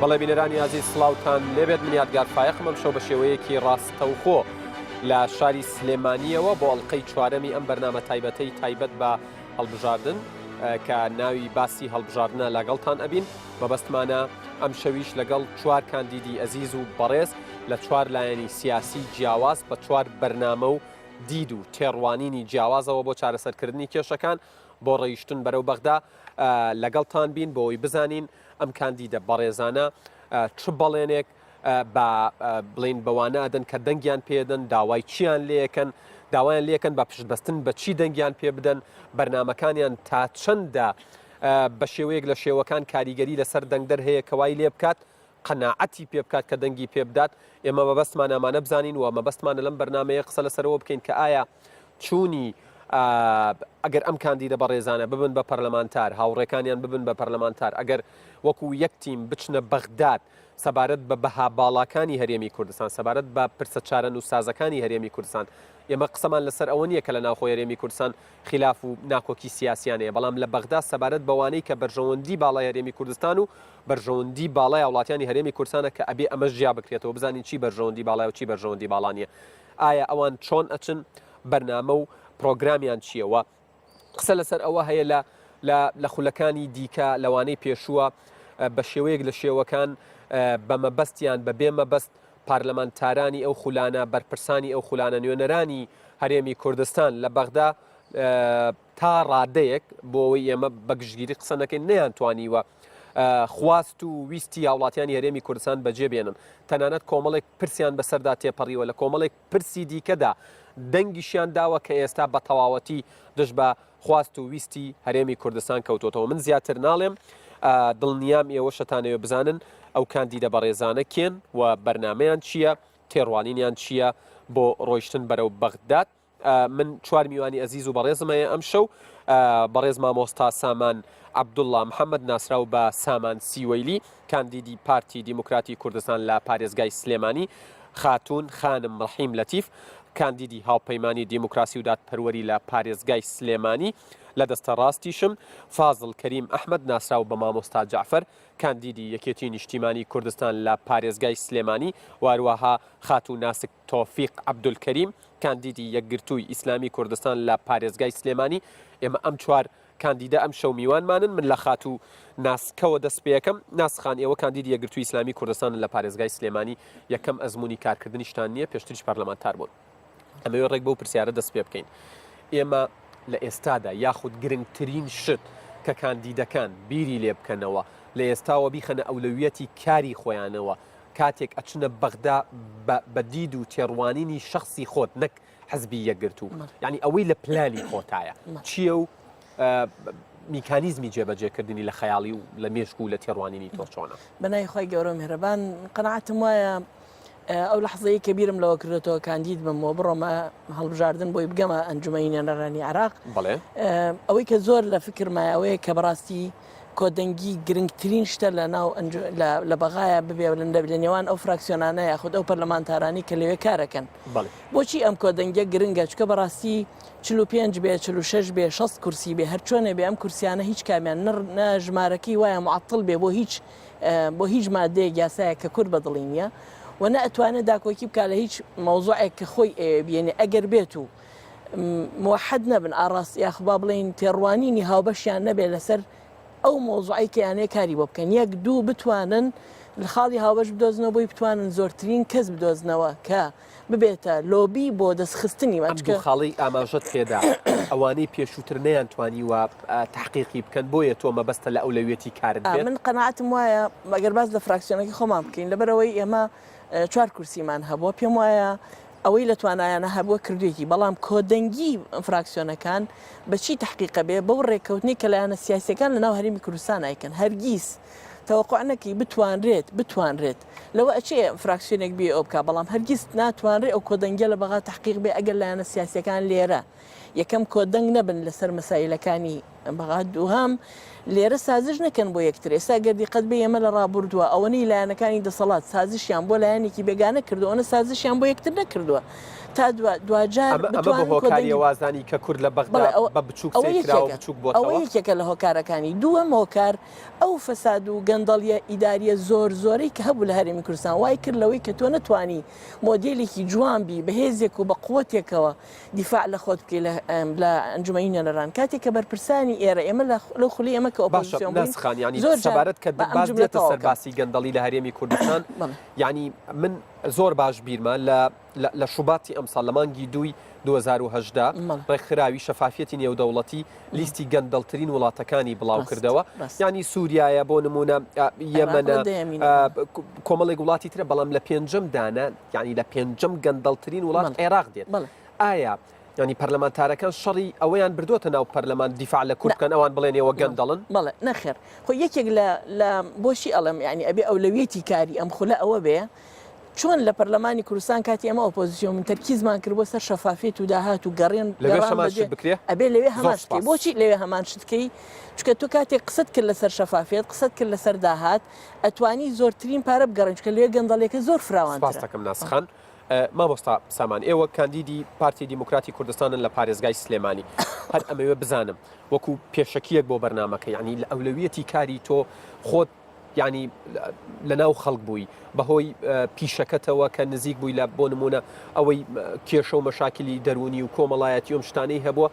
بەڵێ بینەرانی عزیز سڵاوتان لێبێت من یادگار فایقم ئەم شەو بە شێوەیەکی ڕاستەوخۆ لە شاری سلێمانیەوە بۆ ئەڵلقەی چوارەمی ئەم بەرنامە تایبەت بە هەڵبژاردن کە ناوی باسی هەڵبژاردنە لەگەڵتان ئەبین مەبەستمانە ئەم شەویش لەگەڵ چوار کاندیدی ئەزیز و بەڕێز لە چوار لایەنی سیاسی جیاواز بە چوار بەرنامە و دید و تێڕوانینی جیاوازەوە بۆ چارەسەرکردنی کێشەکان بۆ ڕێیشتن بەرەو بەغدا لەگەڵتان بین بۆەوەی بزانین ئەم کاندیدە بەڕێزانە چ بەڵێنێک بە بڵین بەوانە ئەدەن کە دەنگیان پێدەن داوای چیان لێەکەن داوایان لێکن بە پشتبەستن بە چی دەنگیان پێ بدەن بەرنمەکانیان تا چەندە بە شێوەیەک لە شێوەکان کاریگەری لەسەر دەنگدەر هەیە کەوای لێ بکات قەناعەتی پێ بکات کە دەنگی پێ بدات ئێمە مەبەستمان ئەمانە بزانین و مەبەستمانە لەم بەرنمەیە قسە لەسەرەوە بکەین کە ئایا چوونی ئەگەر ئەم کاندیدە بەڕێزانە ببن بە پەرلەمانتار هاوڕێکانیان ببن بە پەرلەمانتار ئەگەر وەکو یەک تیم بچنە بەغداد سەبارەت بە بەها باڵاکانی هەرێمی کوردستان سەبارەت بە پرسە چارە نووسازەکانی هەرێمی کوردستان ئێمە قسەمان لەسەر ئەوە نییە کە لە ناوخۆی هەرێمی کوردستان خلاف و ناکۆکی سیاسیانەیە بەڵام لە بەغدا سەبارەت بەوانەی کە بەرژەوەندی باڵای هەرێمی کوردستان و بەرژەوەندی باڵای وڵاتیانی هەرێمی کوردستانە کە ئەبێ ئەمە ژیا بکرێتەوە بزانین چی بەرژەوەندی باڵای و چی بەرژەوەندی باڵانیە ئایا ئەوان چۆن ئەچن بەرنامە و پرۆگرامیان چیەوە قسە لەسەر ئەوە هەیە لە خولەکانی دیکە لەوانەی پێشووە بە شێوەیەک لە شێوەکان بە مەبەستیان بە بێ مەبەست پارلەمانتارانی ئەو خولانە بەرپرسانی ئەو خولانە نوێنەرانی هەرێمی کوردستان لە بەغدا تا ڕادەیەک بۆ ئەوەی ئێمە بەگشتگیری قسە نەکەین نەیانتوانیوە خواست و ویستی هاوڵاتیانی هەرێمی کوردستان بەجێبێنن تەنانەت کۆمەڵێک پرسیان بەسەردا تێپەڕیوە لە کۆمەڵێک پرسی دیکەدا دەنگیشیان داوە کە ئێستا بە تەواوەتی دژ بە خواست و ویستی هەرێمی کوردستان کەوتۆتەوە من زیاتر ناڵێم دڵنیام ئێوە شەتانەوە بزانن ئەو کاندیدە بەڕێزانە کێن و بەرنمەیان چییە تێڕوانینیان چییە بۆ ڕۆیشتن بەرەو بەغداد من چوار میوانی ئەزیز و بەڕێزمەیە ئەم شەو بەڕێز مامۆستا سامان عەبدوڵڵا محەممەد ناسراو بە سامان سیوەیلی کاندیدی پارتی دیموکراتی کوردستان لە پارێزگای سلێمانی خاتون خانم ڕەحیم لەتیف کاندیدی هاوپەیمانی دیموکراسی و دادپەروەری لە پارێزگای سلێمانی لە دەستە ڕاستیشم فازڵ کەریم ئەحمەد ناسراو بە مامۆستا جعفەر کاندیدی یەکێتی نیشتیمانی کوردستان لە پارێزگای سلێمانی واروەها خاتون ناسک تۆفیق عەبدولکەریم کاندیدی یەکگرتووی ئیسلامی کوردستان لە پارێزگای سلێمانی ئێمە ئەم چوار کاندیدە ئەم شەو میوانمانن من لە خاتوو ناسکەوە دەست پێەکەم ناسخان ئێوە کاندیدی یەکگرتووی ئیسلامی کوردستان لە پارێزگای سلێمانی یەکەم ئەزمموی کارکردنیشتان نییە پێشتریش پەرلەمانتار بوون ئەمەوێ ڕێک بەو پرسیارە دەست پێ بکەین ئێمە لە ئێستادا یاخود گرنگترین شت کە کاندیدەکان بیری لێ بکەنەوە لە ئێستاوە بیخەنە ئەولەویەتی کاری خۆیانەوە کاتێک ئەچنە بەغدا بە دید و تێڕوانینی شخصی خۆت نەک حەزبی یەکگرتوو یعنی ئەوەی لە پلانی خۆتایە چییە و میکانیزمی جێبەجێکردنی لە خەیاڵی و لە مێشک و لە تێڕوانینی تۆ چۆنە بەنای خۆی گەورە میهرەبان قەناعەتم وایە ئەو لەحظەیە کە بیرم لەوە کردێتەوە کاندید بمەوە بڕۆمە هەڵبژاردن بۆی بگەمە ئەنجومەی نێنەرانی عراق ئەوەی کە زۆر لە فکرمایەوەیە کە بەڕاستی کۆدەنگی گرنگترین شتە لە ناو لە بەغایە ببێ لە نێوان ئەو فراکسیۆنانە یاخود ئەو پەرلەمانتارانی کە لەوێ کارەکەن بۆچی ئەم کۆدەنگە گرنگە چکە بەڕاستی 45 بێ 46 بێ 60 کورسی بێ هەر چۆنێ بێ ئەم کورسیانە هیچ کامیان ژمارەکەی وایە معطل بێ بۆ هیچ مادەیەک یاسایە کە کورد بەدڵینە و نە ئەتوانێت داکۆکی بکە لە هیچ مەوزوعێک کە خۆی بێنێ ئەگەر بێت و موحد نەبن ئاڕاست یاخبا بڵین تێڕوانینی هاوبەشیان نەبێ لەسەر ئەو مۆزوعی کە یانەیە کاری بۆ بکەن یەک دوو بتوانن لە خاڵی هاوبەش بدۆزنەوە بۆی بتوانن زۆرترین کەس بدۆزنەوە کە ببێتە لۆبی بۆ دەستخستنی ماچکە خاڵی ئاماژەت پێدا ئەوانەی پێشووتر نەیانتوانی و تحقیقی بکەن بۆیە تۆ مەبەستە لە ئەولەویەتی کارت بێت من قەناعەتم وایە مەگەر باز لە فراکسیۆنەکەی خۆمان بکەین لەبەرەوەی ئێمە 4 کورسیمان هەبووە پێم وایە ئەوەی لە توانایانە هەبووە کردوێکی بەڵام کۆدەنگی فراکسیۆنەکان بەچی تحقیقە بێ بەو ڕێککەوتنی کە لایەنە سیاسیەکان لە ناو هەرێمی کوردستان ئایکەن هەرگیز تەوەقوعەکەی بتوانرێت لەوە ئەچێ فراکسیۆنێک بێ ئەو بکە بەڵام هەرگیز ناتوانرێت ئەو کۆدەنگە لە بەغا تحقیق بێ ئەگەر لایەنە سیاسیەکان لێرە یەکەم کۆدەنگ نەبن لەسەر مەسائلەکانی بەغا دووهام لێرە سازش نەکەن بۆ یەکتر ئێستا گەردی قەت بێ ئێمە لە ڕابردووە ئەوەنەی لایەنەکانی دەسەڵات سازشیان بۆ لایەنێکی بێگانە کردو ئەوە سازشیان بۆ یەکتر نەکردووە تا دوجار هۆکاری وازانی کە کورد لە بەغدا بە بچووک بچووک بۆ ئەوە یەکێکە لە هۆکارەکانی دووەم هۆکار ئەو فەساد و گەندەڵیە ئیداریە زۆرەی کە هەبوو لە هەرێمی کوردستان وای کرد لەوەی کە تۆ نەتوانی مۆدێلێکی جوانبی بەهێزێک و بە قووەتێکەوە دیفاع لە خۆت بکەی لە ئەنجومەی نێنەران کاتێک کە بەرپرسانی ئێرە ئێمە لە خولی ئێمە کە ئۆپۆزیسیۆن بووین زۆر سەبارەت کە باز دێتە سەر باسی گەندەڵی لە هەرێمی کوردستان یعنی من زۆر باش بیرمە لە شوباتی ئەمساڵ لە مانگی 2010 ڕێکخراوی شەفافیەتی نێودەوڵەتی لیستی گەندەڵترین وڵاتەکانی بڵاو کردەوە یعنی سووریایە بۆ نمونە یەمەنە کۆمەڵێک وڵاتی ترە بەڵام لە پێنجەم دانە یعنی لە پێنجەم گەندەڵترین وڵات عێراق دێت ئایا ینی پەرلەمانتارەکان شەڕی ئەوەیان بردووەتە ناو پەرلەمان دیفاع لە کوردکەن ئەوان بڵێنەوە گەندەڵن بەڵێ نەخێر خۆ یەکێک لە بۆشی ئەڵم ینی ئەبێ ئەولەویەتی کاری ئەم خولە ئەوە بێ چۆن لە پەرلەمانی کوردستان کاتی ئەمە ئۆپۆزیسیۆن من تەرکیزمان کرد بۆ سەر شەفافیت و داهات و گەڕێن ئەبێ لەوێ هەمان شتکەی بۆچی لەوێ هەمان شتکەی چکە تو کاتێک قسەت کرد لەسەر شەفافیت قسەت کرد لەسەر داهات ئەتوانی زۆرترین پارە بگەڕێن چکە لەوێ گەندەڵێکە زۆر فراوانترە. سپاس دەکەم ناسخان. مامۆستا سامان ئێوە کاندیدی پارتی دیموکراتی کوردستانن لە پارێزگای سلێمانی هەر ئەمەوێ بزانم وەکو پێشەکیەک بۆ بەرنامەکە یعنی لە ئەولەویەتی کاری تۆ خۆت ینی لەناو خەڵک بووی بەهۆی پیشەکەتەوە کە نزیک بووی لە بۆ نمونە ئەوەی کێشە و مەشاکلی دەرونی و کۆمەڵایەتی ئەم شتانەی هەبووە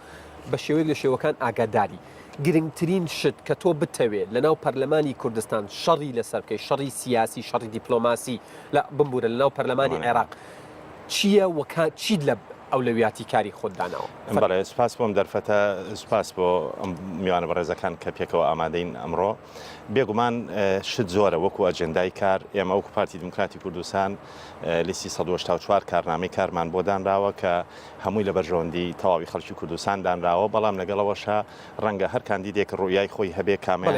بە شێوەیەک لە شێوەکان ئاگاداری گرنگترین شت کە تۆ بتەوێت لەناو پەرلەمانی کوردستان شەڕی لەسەر بکەی شەڕی سیاسی شەڕی دیپلۆماسی لە بمبورە لەناو پەرلەمانی عێراق چییە وەکات چیت لە ئەولەویاتی کاری خۆتدانەوە؟ بەڵێ سپاس بۆم دەرفەتە سپاس بۆ ئەم میوانە بەڕێزەکان کە پێکەوە ئامادەین ئەمڕۆ بێگومان شت زۆرە وەکو ئەجندای کار ئێمە وەکو پارتی دیموکراتی کوردستان لیستی 184 کارنامەی کارمان بۆ دانراوە کە هەمووی لە بەرژەوەندی تەواوی خەڵکی کوردستان دانراوە بەڵام لەگەڵەوەشە ڕەنگە هەر کاندیدێک ڕوویای خۆی هەبێ کامیان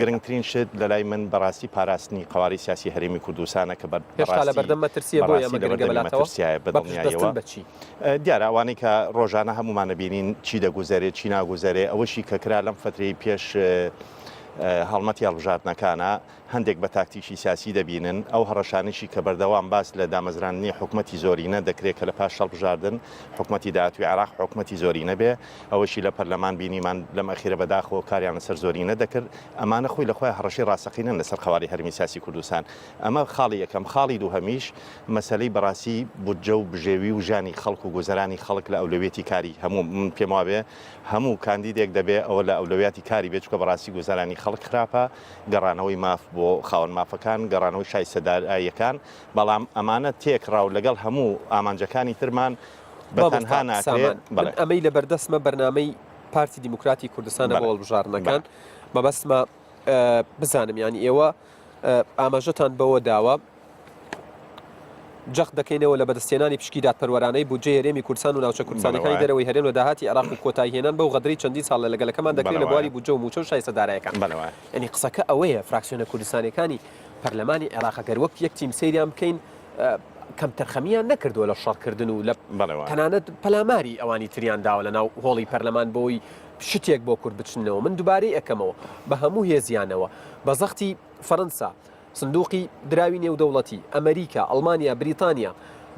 گرنگترین شت لە لای من بەڕاستی پاراستنی قواری سیاسی هەرێمی کوردستانە کە بەدڵنیایەوە دیارە ئەوانەی کە ڕۆژانە هەمومانە بینین چی دەگوزارێت چی ناگوزارێ ئەوەشی کە کرا لەم فترەی پێش هەڵمەتی هەڵبژاردنەکانە هەندێک بە تاکتیکی سیاسی دەبینن ئەو هەڕەشانشی کە بەردەوام باس لە دامەزرانی حکومەتی زۆرینە دەکرێت کە لە پاش هەڵبژاردن حکومەتی داهاتووی عێراق حکومەتی زۆرینە بێ ئەوەشی لە پەرلەمان بینیمان لەم ئەخیرە بەداخەوە کاریان لەسەر زۆرینە دەکرد ئەمانە خۆی لە خۆی هەڕەشی ڕاستەقینن لەسەر خەواری هەرمی سیاسی کوردستان ئەمە خاڵی یەکەم خاڵی دووهەمیش مەسەلەی بەڕاستی بودجە و بژێوی و ژانی خەڵک و گوزەرانی خەڵک لە ئەولەویەتی کاری هەموو من پێم وابێ هەموو کاندیدێک دەبێ ئەوە لە ئەولەویاتی کاری بێت چکە بەڕاستی گوزەرانی خەڵک خراپە گەڕانەوەی ماف بۆ خاوەن مافەکان گەڕانەوەی شای سەداییەکان بەڵام ئەمانە تێکڕاو لەگەڵ هەموو ئامانجەکانی ترمان بەتەنها ناکرێت ئەمەی لە بەردەستمە بەرنامەی پارتی دیموکراتی کوردستانە بۆ هەڵبژاردنەکان مەبەستمە بزانم ینی ئێوە ئاماژەتان بەوە داوە جەخت دەکەینەوە لە بەدەستێنانی پشکی دادپەروەرانەی بودجە هەرێمی کوردستان و ناوچە کوردستانەکانی دەرەوەی هەرێم و داهاتی عێراق و کۆتایهێنان بەو غەدری چەندی ساڵ لەگەڵەکەمان دەکرێت لە بواری بودجە و موچە و شای سەدارایەکان ینی قسەکە ئەوەیە فراکسیۆنە کوردستانەکانی پەرلەمانی عێراق گەر وەک یەک تیم سەیریان بکەین کەم تەرخەمیان نەکردووە لە شەڕکردن و لە تەنانەت پەلاماری ئەوانی تریان داوە لە ناو هۆڵی پەرلەمان بۆی شتێک بۆ کورد بچنەوە من دووبارەی ئەەکەمەوە بە هەموو هێزیانەوە بە زەختی فەڕەنسا سندوقی دراوی نێودەوڵەتی ئەمریکا ئەڵمانیا بریتانیا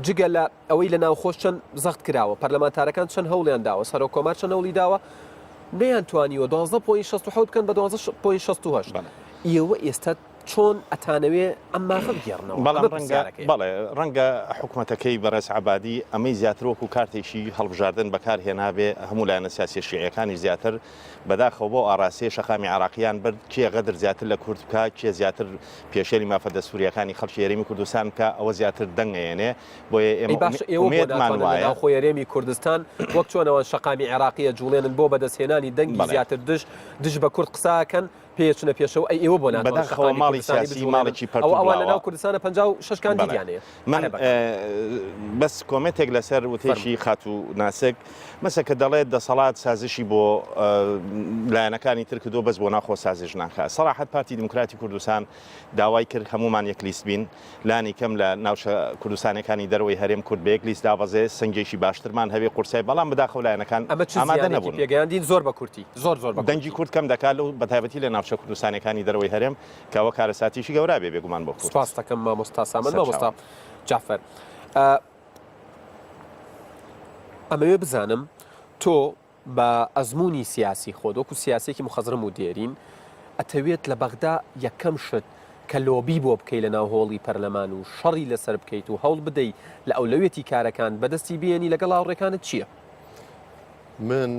جگە لە ئەوەی لە ناوخۆش چەند زەخت کراوە پەرلەمانتارەکان چەند هەوڵیان داوە سەرۆکۆمار چەند هەوڵی داوە نەیان توانیوە 12.67 بکەن بە 12.68 ئێوە ئێستا چۆن ئەتانەوێ ئەم مافە بگێڕنەوە بەڵێ ڕەنگە حکوومەتەکەی بەڕێز عەبادی ئەمەی زیاترۆک و کارتێکی هەڵبژاردن بەکارهێنابێ هەموو لایەنە سیاسی شیعەکانی زیاتر بەداخەوە بۆ ئاراستەی شەقامی عێراقیان برد کێ غەدر زیاتر لە کورد بکە کێ زیاتر پێشێری مافە دەستوریەکانی خەڵکی هەرێمی کوردستان بکە ئەوە زیاتر دەنگەیەنێ بۆیە ئێمەمان وایە خۆی هەرێمی کوردستان وەک چۆنەوە شەقامی عێراقیە جوڵێنن بۆ بەدەستهێنانی دەنگی زیاتر دژ بە کورد قساکەن پێچنە پێشەوە ئەی ئێوە بۆ بەداخەوە ماڵی سیاسی ماڵێکی ئەوان لەناو کوردستانە 56 کاندیدیانەیە من بەس کۆمێتێک لەسەر وتێشی خات و ناسک مەسە کە دەڵێت دەسەڵات سازشی بۆ لایەنەکانی تر کردو بەس بۆ ناخۆ سازش ناکات سەراحەت پارتی دموکراتی کوردستان داوای کرد هەمومان یەک لیست بین لانی کەم لە ناوچە کوردستانەکانی دەرەوەی هەرێم کورد بە یەک لیست دابەزێ سنگێکی باشترمان هەبێ قورسای بەڵام بەداخەوە لایەنەکان ئامادە نەبوون پێگەیاندین زۆر بە کورتی زۆر دەنگی کورد کەم دەکات و بەتایبەتی لە ناوچە کوردستانەکانی دەرەوەی هەرێم کەەوە کارەساتیشی گەورا بێ بێگومان بۆ کورد سپاس دەکەم مامۆستا سامن مامۆستا جعفەر ئەمەوێ بزانم تۆ بە ئەزمموی سیاسی خۆ وەکو سیاسێکی مخەزرم و دێرین ئەتەوێت لە بەغدا یەکەم شت کە لۆبی بۆ بکەی لە ناو هۆڵی پەرلەمان و شەڕی لەسەر بکەیت و هەوڵ بدەیت لە ئەولەوێتی کارەکان بەدەستی بێنی لەگەڵ هاوڕێکانت چییە؟ من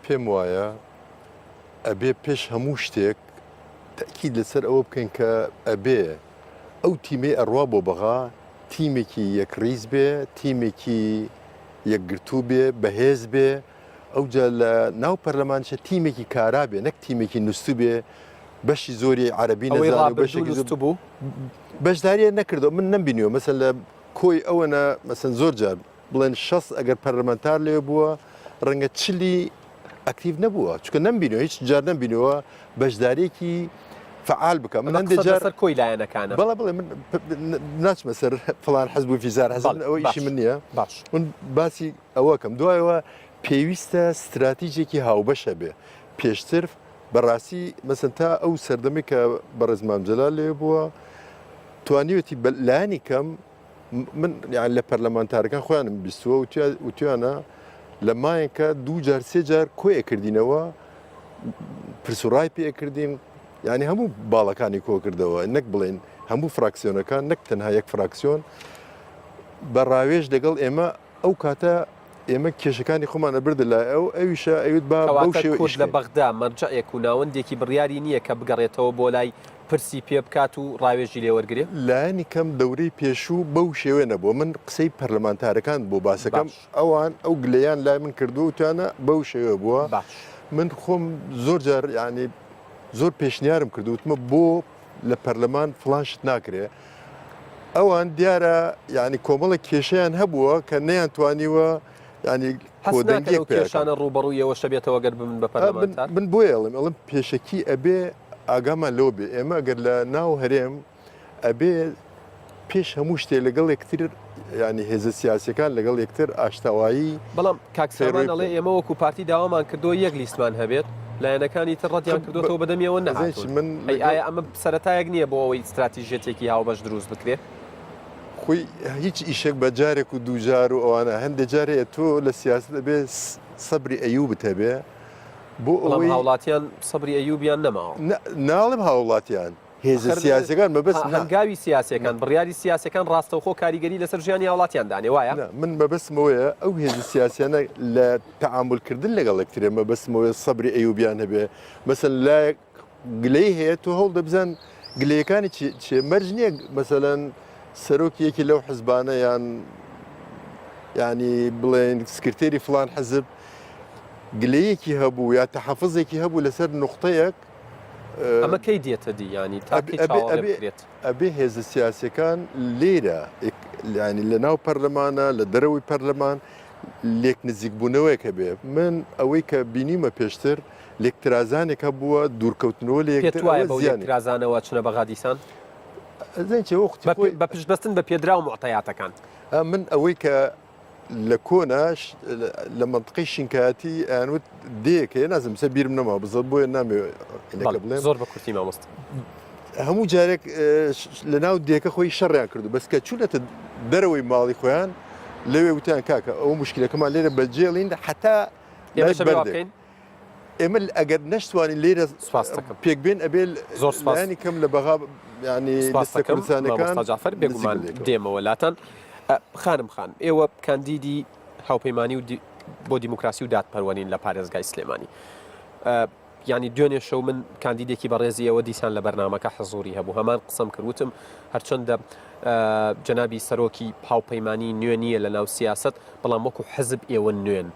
پێم وایە ئەبێ پێش هەموو شتێک تاکید لەسەر ئەوە بکەین کە ئەبێ ئەو تیمێ ئەڕوا بۆ بەغا تیمێکی یەکریز بێ تیمێکی یەکگرتوو بێ بەهێز بێ ئەوجا لە ناو پەرلەمانچە تیمێکی کارا بێ نەک تیمێکی نووسوو بێ بەشی زۆری عەرەبی نەزانێ بەشێکی بوو بەشداریە نەکردەوە من نەمبینیەوە مەسەن لە کۆی ئەوەنە مەسەن زۆر جار بڵێن شەس ئەگەر پەرلەمانتار لێ بووە ڕەنگە چلی ئەکتیڤ نەبووە چکە نەمبینەوە هیچ جار نەمبینەوە بەشدارێکی فعال بکە من هەندێک جار کۆی لایەنەکانە بەڵێ من ناچمە سەر فڵان حەزب و فیزار حەزن ئەوە ئیشی من نییە باش من باسی ئەوەکەم دوایەوە پێویستە استراتیژێکی هاوبەشە بێ پێشتر بەڕاستی مەسن تا ئەو سەردەمی کە بەڕێز مامجەلال لێ بووە توانیوەتی لایەنی کەم من لە پەرلەمانتارەکان خۆیانم بیستووە وتیانە لە مایەکە دوو جار سێ جار کۆی ئەکردینەوە پرسوڕای پێکردین یعنی هەموو باڵەکانی کۆ کردەوە نەک بڵێن هەموو فراکسیۆنەکان نەک تەنها یەک فراکسیۆن بە ڕاوێژ لەگەڵ ئێمە ئەو کاتە ئێمە کێشەکانی خۆمانە بردە لای ئەویشە ئەوت بە کورد لە بەغدا مەرجەیەک و ناوەندێکی بڕیاری نییە کە بگەڕێتەوە بۆ لای پرسی پێ بکات و ڕاوێژی لێوەرگێ لایەنی کەم دەورەی پێشوو بەو شێوێ نەبووە من قسەی پەرلەمانتارەکان بۆ باسەکەم ئەوان ئەو گلەیان لای من کردو وتیانە بەو شێوە بووە من خۆم زۆر جار ینی زۆر پێشنیارم کردوتمە بۆ لە پەرلەمان فلانشت ناکرێ ئەوان دیارە ینی کۆمەڵە کێشەیان هەبووە کە نەیان توانیوە ینی کۆدەنگی کێشانە ڕوبەڕوویەوە شەبێتەوە گەر بمن بە پەرلەمانتار من بۆ ئەڵم پێشەکی ئەبێ ئاگامان لەوە بێ ئێمە ئەگەر لە ناو هەرێم ئەبێ پێش هەموو شتێ لەگەڵ یەکتر ینی هێزە سیاسەکان لەگەڵ یەکتر ئاشتاوایی بەڵام کاکسێمان دەڵێ ئێمە وەکو پارتی داوامان کردەوە یەک لیستمان هەبێت لایەنەکانی تر ڕەتیان کردوەوە بەدەمیەوە نەهات من ئایا ئەمە سەرەتایەک نییە بۆ ئەوەی استراتیژێتێکی هاوبەش دروست بکرێت خۆی هیچ ئیشێک بە جارێک و دووجار و ئەوانە هەندێک جارەیە تۆ لە سیاست دەبێ سەبری ئەیوبت هەبێ بۆ ئەوەی هاوڵاتیان سەبری ئەیوبیان نەماوە ناڵم هاوڵاتیان هێزە سیاسەکان مەبەست هەنگاوی سیاسەکان بڕیاری سیاسەکان ڕاستەوخۆ کاریگەری لەسەر ژیانی هاوڵاتیان دانێ وایە من مەبەستمەوەیە ئەو هێزە سیاسیانە لە تەعاملکردن لەگەڵ یەکترێ مەبەستمەوەی سەبری ئەیوبیان هەبێ مەسەن لای گلەی هەیە تۆ هەوڵ دەبزان گلەیەکانی چێ مەرج نییە مەسەلەن سەرۆکیەکی لەو حزبانە یان ینی بڵێن سکرتێری فلان حەزب گلەیەکی هەبوو یا تەحەفزێکی هەبوو لەسەر نقطەیەک ئەمە کەی دێتە دی ینی تاکرێت ئەبێ هێزە سیاسەکان لێرە ینی لە ناو پەرلەمانە لە دەرەوەی پەرلەمان لێک نزیکبوونەوەیکە بێ من ئەوەی کە بینیمە پێشتر لێکترازانێک هەبووە دوورکەوتنەوە لە یەکترازانەوە چنە بەغادیسان بە پشتبەستن بە پێدرا و معتەیاتەکان من ئەوەی کە لە کۆناش لە منطقی شینکاتی ئەنوت دێکە نازم سە بیرم نەما بزڵ بۆیە نامێ بڵێ زۆر بە کورتی مامۆست هەموو جارێک لە ناو دێکە خۆی شەڕیان کردو بەس کە چوونەتە دەرەوەی ماڵی خۆیان لەوێ وتیان کاکە ئەو مشکلەکەمان لێرە بەجێڵین حتا ئێمە ئەگەر نەشتوانی لێرە پێک بێن ئەبێ زۆر سپاسانی کەم لە بەغا ینی جعفەر بێگومان دێمەوەلاتەن خانم خان ئێوە کاندیدی هاوپەیمانی و بۆ دیموکراسی و دادپەروەرین لە پارێزگای سلێمانی ینی دوێنێ شەو من کاندیدێکی بەڕێزی ئەوە دیسان لە بەرنامەکە حەزوری هەبوو هەمان قسەم کردوتم هەرچەندە جەنابی سەرۆکی هاوپەیمانی نوێ نییە لە ناو سیاست بەڵام وەکو حەزب ئێوە نوێن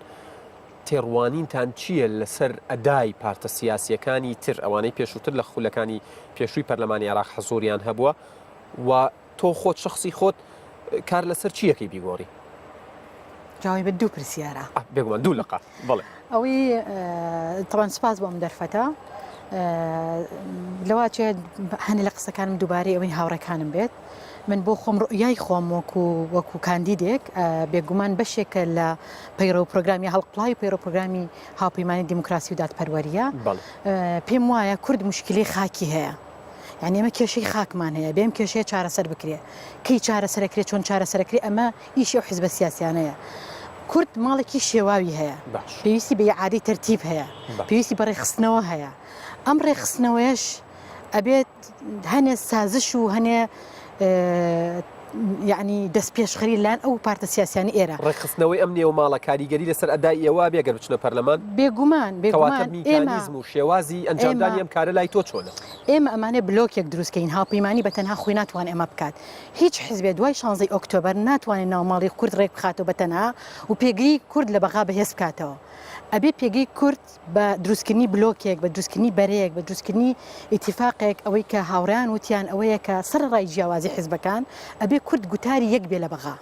تێڕوانینتان چییە لەسەر ئەدای پارتە سیاسیەکانی تر ئەوانەی پێشووتر لە خولەکانی پێشووی پەرلەمانی عێراق حەزوریان هەبووە و تۆ خۆت شخصی خۆت کار لەسەر چیەکەی بیگۆڕی؟ جاوی بە دوو پرسیارە بێگومان دوو لەقا بڵێ ئەوەی طبعاً سپاس بۆم دەرفەتە لەواتێ هەنی لە قسەکانم دووبارەی ئەوەی هاوڕێکانم بێت من بۆ خۆم ڕوئیای خۆم وەکو کاندیدێک بێگومان بەشێکە لە پەیڕە و پرۆگرامی هەڵقڵای پەیڕە و پرۆگرامی هاوپەیمانی دیموکراسی و دادپەروەریە پێم وایە کورد مشکلی خاکی هەیە یعنی ئەمە کێشەی خاکمان هەیە بێم کێشەیە چارەسەر بکرێ کەی چارەسەرەکرێت چۆن چارەسەرەکرێ ئەمە ئیشی و حیزبە سیاسیانەیە کورد ماڵێکی شێواوی هەیە پێویستی بە یاعادی تەرتیب هەیە پێویستی بە ڕێخستنەوە هەیە ئەم ڕێخستنەوەیش ئەبێت هەنێ سازش و هەنێ یعنی دەست پێشخەری لان ئەو پارتە سیاسیانی ئێرە ڕێخستنەوەی ئەم نێو ماڵە کاریگەری لەسەر ئەدای ئێوە بێگەر بچنە پەرلەمان بێگومان میکانیزم و شێوازی ئەنجامدانی ئەم کارە لای تۆ چۆنە ئێمە ئەمانێ بلۆکێک دروستکەین هاوپەیمانی بە تەنها خۆی ناتوان ئەمە بکات هیچ حیزبێ دوای 16 ئۆکتۆبەر ناتوانێت ناوماڵی کورد ڕێک بخاتەوە بە تەنها و پێگری کورد لە بەغا بەهێز بکاتەوە ئەبێ پێگەی کورد بە دروستکردنی بلۆکێک بە دروستکردنی بەرەیەک بە دروستکردنی ئیتیفاقێک ئەوەی کە هاوڕیان وتیان ئەوەیە کە سەرڕای جیاوازی حیزبەکان ئەبێ کورد گوتاری یەک بێ لە بەغا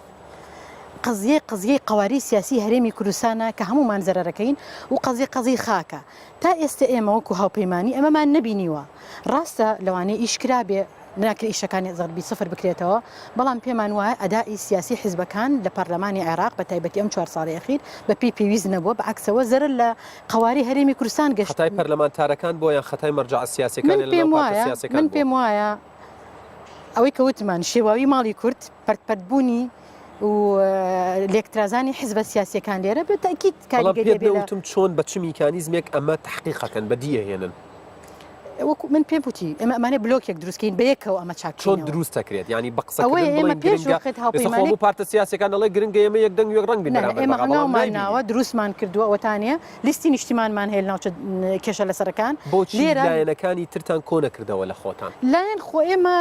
قەزیەی قەواری سیاسی هەرێمی کوردستانە کە هەمومان زەرەرەکەین و قەزی خاکە تا ئێستا ئێمە وەکو هاوپەیمانی ئەمەمان نەبینیوە ڕاستە لەوانەیە ئیشکرا بێ ناکرێت ئیشەکانی زەربی سفر بکرێتەوە بەڵام پێمان وایە ئەدای سیاسی حیزبەکان لە پەرلەمانی عێراق بە تایبەتی ئەم 4 ساڵی ئەخیر بە پێویست نەبووە بە عکسەوە زەرر لە قەواری هەرێمی کوردستان گەشت خەتای پەرلەمانتارەکان بۆ یان خەتای مەرجع سیاسیەکان من پێم وایە ئەوەی کە وتمان شێواوی ماڵی کورد پەرتبوونی و لێکترازانی حیزبە سیاسیەکان لێرە بە تاکید کاریگەریوتم چۆن بە چ میکانیزمێک ئەمە تحقیقەکەن بەدیهێنن وەکو من پێم وتی ئەمە ئەمانێ بلۆکێک دروستکەین بە یەکەوە ئەمە چاک چۆن دروست دەکرێت ینی بە قسەکردن پارتە سیاسەکان دەڵێ گرنگە ئێمە یەک دەنگ یەک ڕەنگ بین ئێمە هەنگاومان ناوە دروستمان کردووە ئەوەتانە لیستی نیشتیمانمان هەیە ناوچە کێشە لەسەرەکان بۆچی لایەنەکانی ترتان کۆ نەکردەوە لە خۆتان لایەن خۆ ئێمە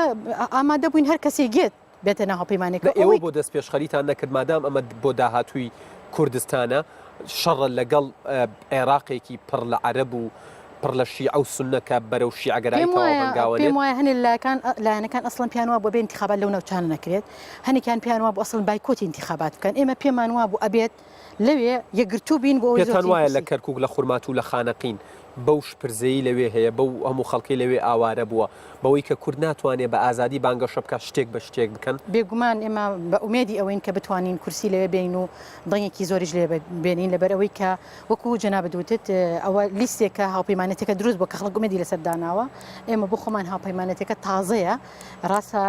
ئامادە بووین هەر کەسێک گێت بێتە ناو هاوپەیمانێک ئێوە بۆ دەست پێشخەریتان نەکرد مادام ئەمە بۆ داهاتووی کوردستانە شەڕە لەگەڵ عێراقێکی پڕ لە عەرەب و پڕ لە شیعە و سونەکە بەرەو شیعەگەرایی تەواو پێم وایە هەنێ لایەنەکان ئەسڵەن پیان وا بۆ بێ انتخابات لەو ناوچانە نەکرێت هەنێکیان پیان وا بۆ ئەسڵ بایکۆتی انتخابات بکەن ئێمە پێمان وا بوو ئەبێت لەوێ یەکگرتوو بین بۆ پێتان وایە لە کەرکووک لە خورمات و لە خانەقین بەو شپرزەیی لەوێ هەیە بەو هەموو خەڵکی لەوێ ئاوارە بووە بەوەی کە کورد ناتوانێت بە ئازادی بانگەشە بکە شتێک بە شتێک بکەن بێگومان ئێمە بە ئومێدی ئەوەین کە بتوانین کورسی لەوێ بین و دڵنێکی زۆریش لێ بێنین لەبەر ئەوەی کە وەکو جەنابەت وتت ئەوە لیستێکە هاوپەیمانەتەکە دروست بۆ کە خەڵک ئومێدی لەسەر داناوە ئێمە بۆ خۆمان هاوپەیمانەتەکە تازەیە ڕاستە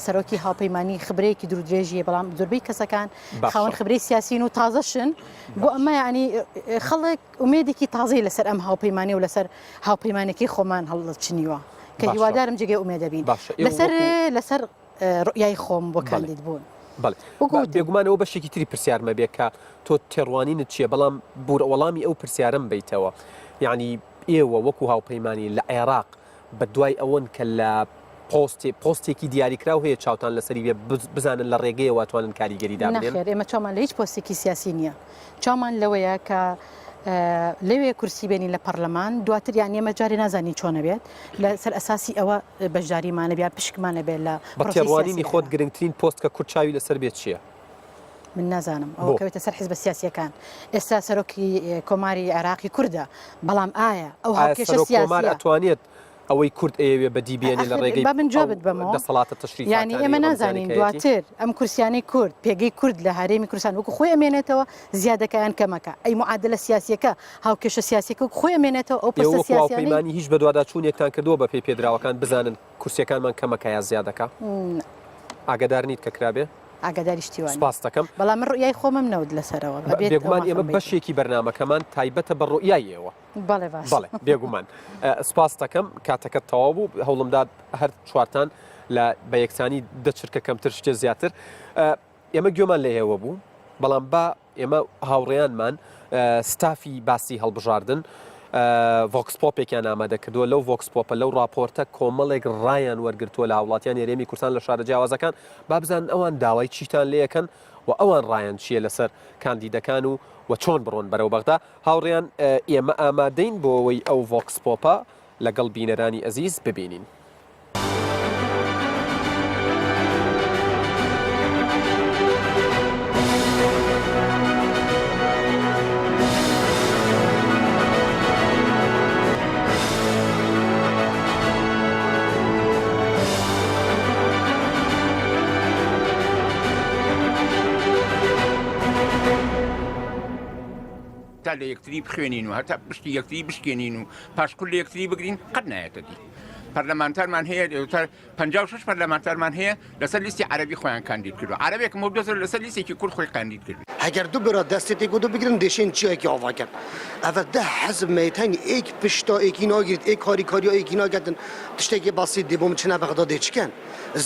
سەرۆکی هاوپەیمانی خبرەیەکی دوور درێژیە بەڵام زۆربەی کەسەکان خاوەن خبرەی سیاسین و تازەشن بۆ ئەمە یعنی خەڵک ئومێدێکی تازەی لەسەر ئەم هاوپەیمانی و لەسەر هاوپەیمانێکی خۆمان هەڵچنیوە کە هیوادارم جێگەی ئومێدەبین لەسەر ڕوئیای خۆم بۆ کاندید بوون بێگومانەوە بەشێکی تری پرسیارمە بێ کە تۆ تێڕوانینت چییە بەڵام وەڵامی ئەو پرسیارم بیتەوە یعنی ئێوە وەکو هاوپەیمانی لە عێراق بە دوای ئەوەن کە لە پۆستێکی دیاریکراو هەیە چاوتان لەسەری بێ بزانن لە ڕێگەیە واتوانن کاریگەری دابنێن ئێمە چامان لە هیچ پۆستێکی سیاسی نییە چامان لەوەیە کە لەوێ کورسی بێنین لە پەرلەمان دواتر یان ئێمە جارێ نازانین چۆنە بێت لەسەر ئەساسی ئەوە بەشداریمانە بیا پشکمانە بێت لە بە تێڕوانینی خۆت گرنگترین پۆست کە کورچاوی لەسەر بێت چییە؟ من نازانم ئەوە کەوێتە سەر حیزبە سیاسیەکان ئێستا سەرۆکی کۆماری عێراقی کوردە بەڵام ئایا ئەو هاوکێشە سیاسی ئەتوانێت ئەوەی کورد ئەوێ بە دیبیێنی لە ڕێگەی من جوابت بەمەوە دەسەڵاتە تشریفی یعنی ئێمە نازانین دواتر ئەم کورسیانەی کورد پێگەی کورد لە هەرێمی کوردستان وەکو خۆی ئەمێنێتەوە زیادەکەیان کەمەکە ئەی معادلە سیاسیەکە هاوکێشە سیاسیەکە خۆی ئەمێنێتەوە ئەو پۆستە سیاسیانی هیچ بە دوواداچوونێکتان کردووە بە پێی پێدراوەکان بزانن کورسیەکانمان کەمەکە یا زیادەکە ئاگادار نیت کە کرابێ ئاگاداریشتیوان سپاس دەکەم بەڵام من ڕوئیای خۆمم نەوت لەسەرەوە بێگومان ئێمە بەشێکی بەرنامەکەمان تایبەتە بە ڕوئیایەوە بەڵێ بێگومان سپاس دەکەم کاتەکە تەواو بوو هەوڵمدا هەر چوارتان لە بە یەکسانی دەچرکە کەمتر شتێ زیاتر ئێمە گوێمان لە هێوە بوو بەڵام با ئێمە هاوڕێیانمان ستافی باسی هەڵبژاردن ڤۆکسپۆپێکیان ئامادە کردووە لەو ڤۆکسپۆپە لەو راپۆرتە کۆمەڵێک ڕایان وەرگرتووە لە هاوڵاتیان هێرێمی کوردستان لە شارە جیاوازەکان با بزانن ئەوان داوای چیتان لێەکەن و ئەوان ڕایان چییە لەسەر کاندیدەکان و چۆن بڕۆن بەرەو بەغدا هاوڕێیان ئێمە ئامادەین بۆ ئەوەی ئەو ڤۆکس پۆپە لەگەڵ بینەرانی ئەزیز ببینین. تا لە یەکتری بخوێنین و هەتا پشتی یەکتری بشکێنین و پاشکول لە یەکتری بگرین قەت نایەتە دی. پەرلەمانتارمان هەیە 56 پەرلەمانتارمان هەیە لەسەر لیستی عەربی خۆیان کاندید کردو. عەربێکم بۆ بدۆزن لەسەر لیستێکی کورد خۆی کاندید کرد. ئەگەر دوو برا دەستێکی گوتو بگرن دێشێن چیەکی ئاواکەن. ئەvە ده حەزب مەیتەنی ئێک پشتا ئێکی ناگیرێت ئێک کاریکاریا ئێکی ناگەتن تشتێکی بەسیط دی بۆ چنە بەغدا دێچکەن.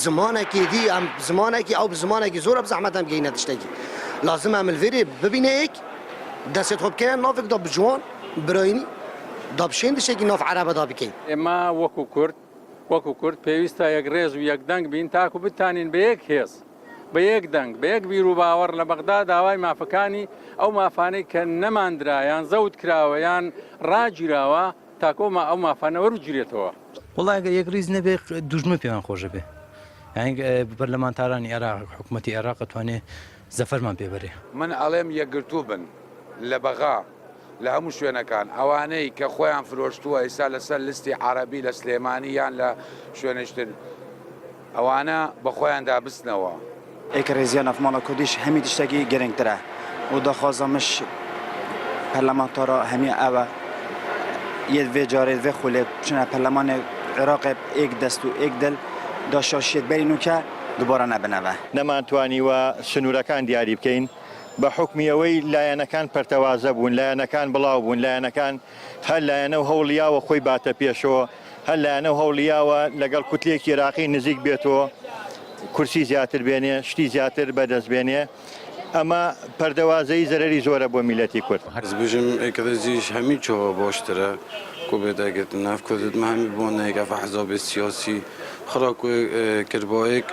زمانێکی دی ئەم زمانێکی ئەو زمانێکی زۆر بزەحمەت ئەم گەینە تشتێکی. لازم ئەم الڤێرێ ببینە ئێک دەستێت خۆ بکەن ناوێک دا بجوان براینی دا بشێن دشتێکی ناو عەرەبە دا بکەین. ئێمە وەکو کورد پێویستە یەک ڕێز و یەک دەنگ بین تاکو بتانین بە یەک هێز بە یەک دەنگ بە یەک بیر و باوەڕ لە بەغدا داوای مافەکانی ئەو مافانەی کە نەماندرایان زەوت کراوەیان ڕاگیراوە تاکۆ ئەو مافانە وەربگیرێتەوە. وڵای ئەگەر یەک ڕیز نەبێ دوژمە پێیان خۆشە بێ یعنی بەرلەمانتارانی عێراق حکوومەتی عێراق ئەتوانێ زەفەرمان پێبەرێ. من ئەڵێم یەکگرتوو بن لە بەغا لە هەموو شوێنەکان ئەوانەی کە خۆیان فرۆشتووە ئێستا لەسەر لیستی عەرەبی لە سلێمانی یان لە شوێنشتر ئەوانە بە خۆیان دابستنەوە. ئێکە ڕێزیان ئەفماڵە کوردیش هەمی تشتێکی گەرنگترە و دەخوازەمش پەرلەمانتارە هەمی ئەوە یەک vê carê vê xulê بچنە پەرلەمانê عێراقê ئێک دەست و ئێک دڵ دا شاشیت بەرین و کە دووبارە نەبنەوە. نەمانتوانیوە سنوورەکان دیاری بکەین بە حکمی ئەوەی لایەنەکان پەرتەوازە بوون لایەنەکان بڵاو بوون لایەنەکان هەر لایەنە و هەوڵیاوە خۆی باتە پێشەوە هەر لایەنە و هەوڵیاوە لەگەڵ کوتلێکی عێراقی نزیک بێتەوە کورسی زیاتر بێنێ شتی زیاتر بەدەست بێنێ ئەمە پەردەوازەی زەرەری زۆرە بۆ میلەتی کورد. حزبژم ئێکەزیش هەمی چۆوە باشترە کو بێداگرت ناف کوردت هەمی بۆنەیەکە حزب سیاسی خراک کربایک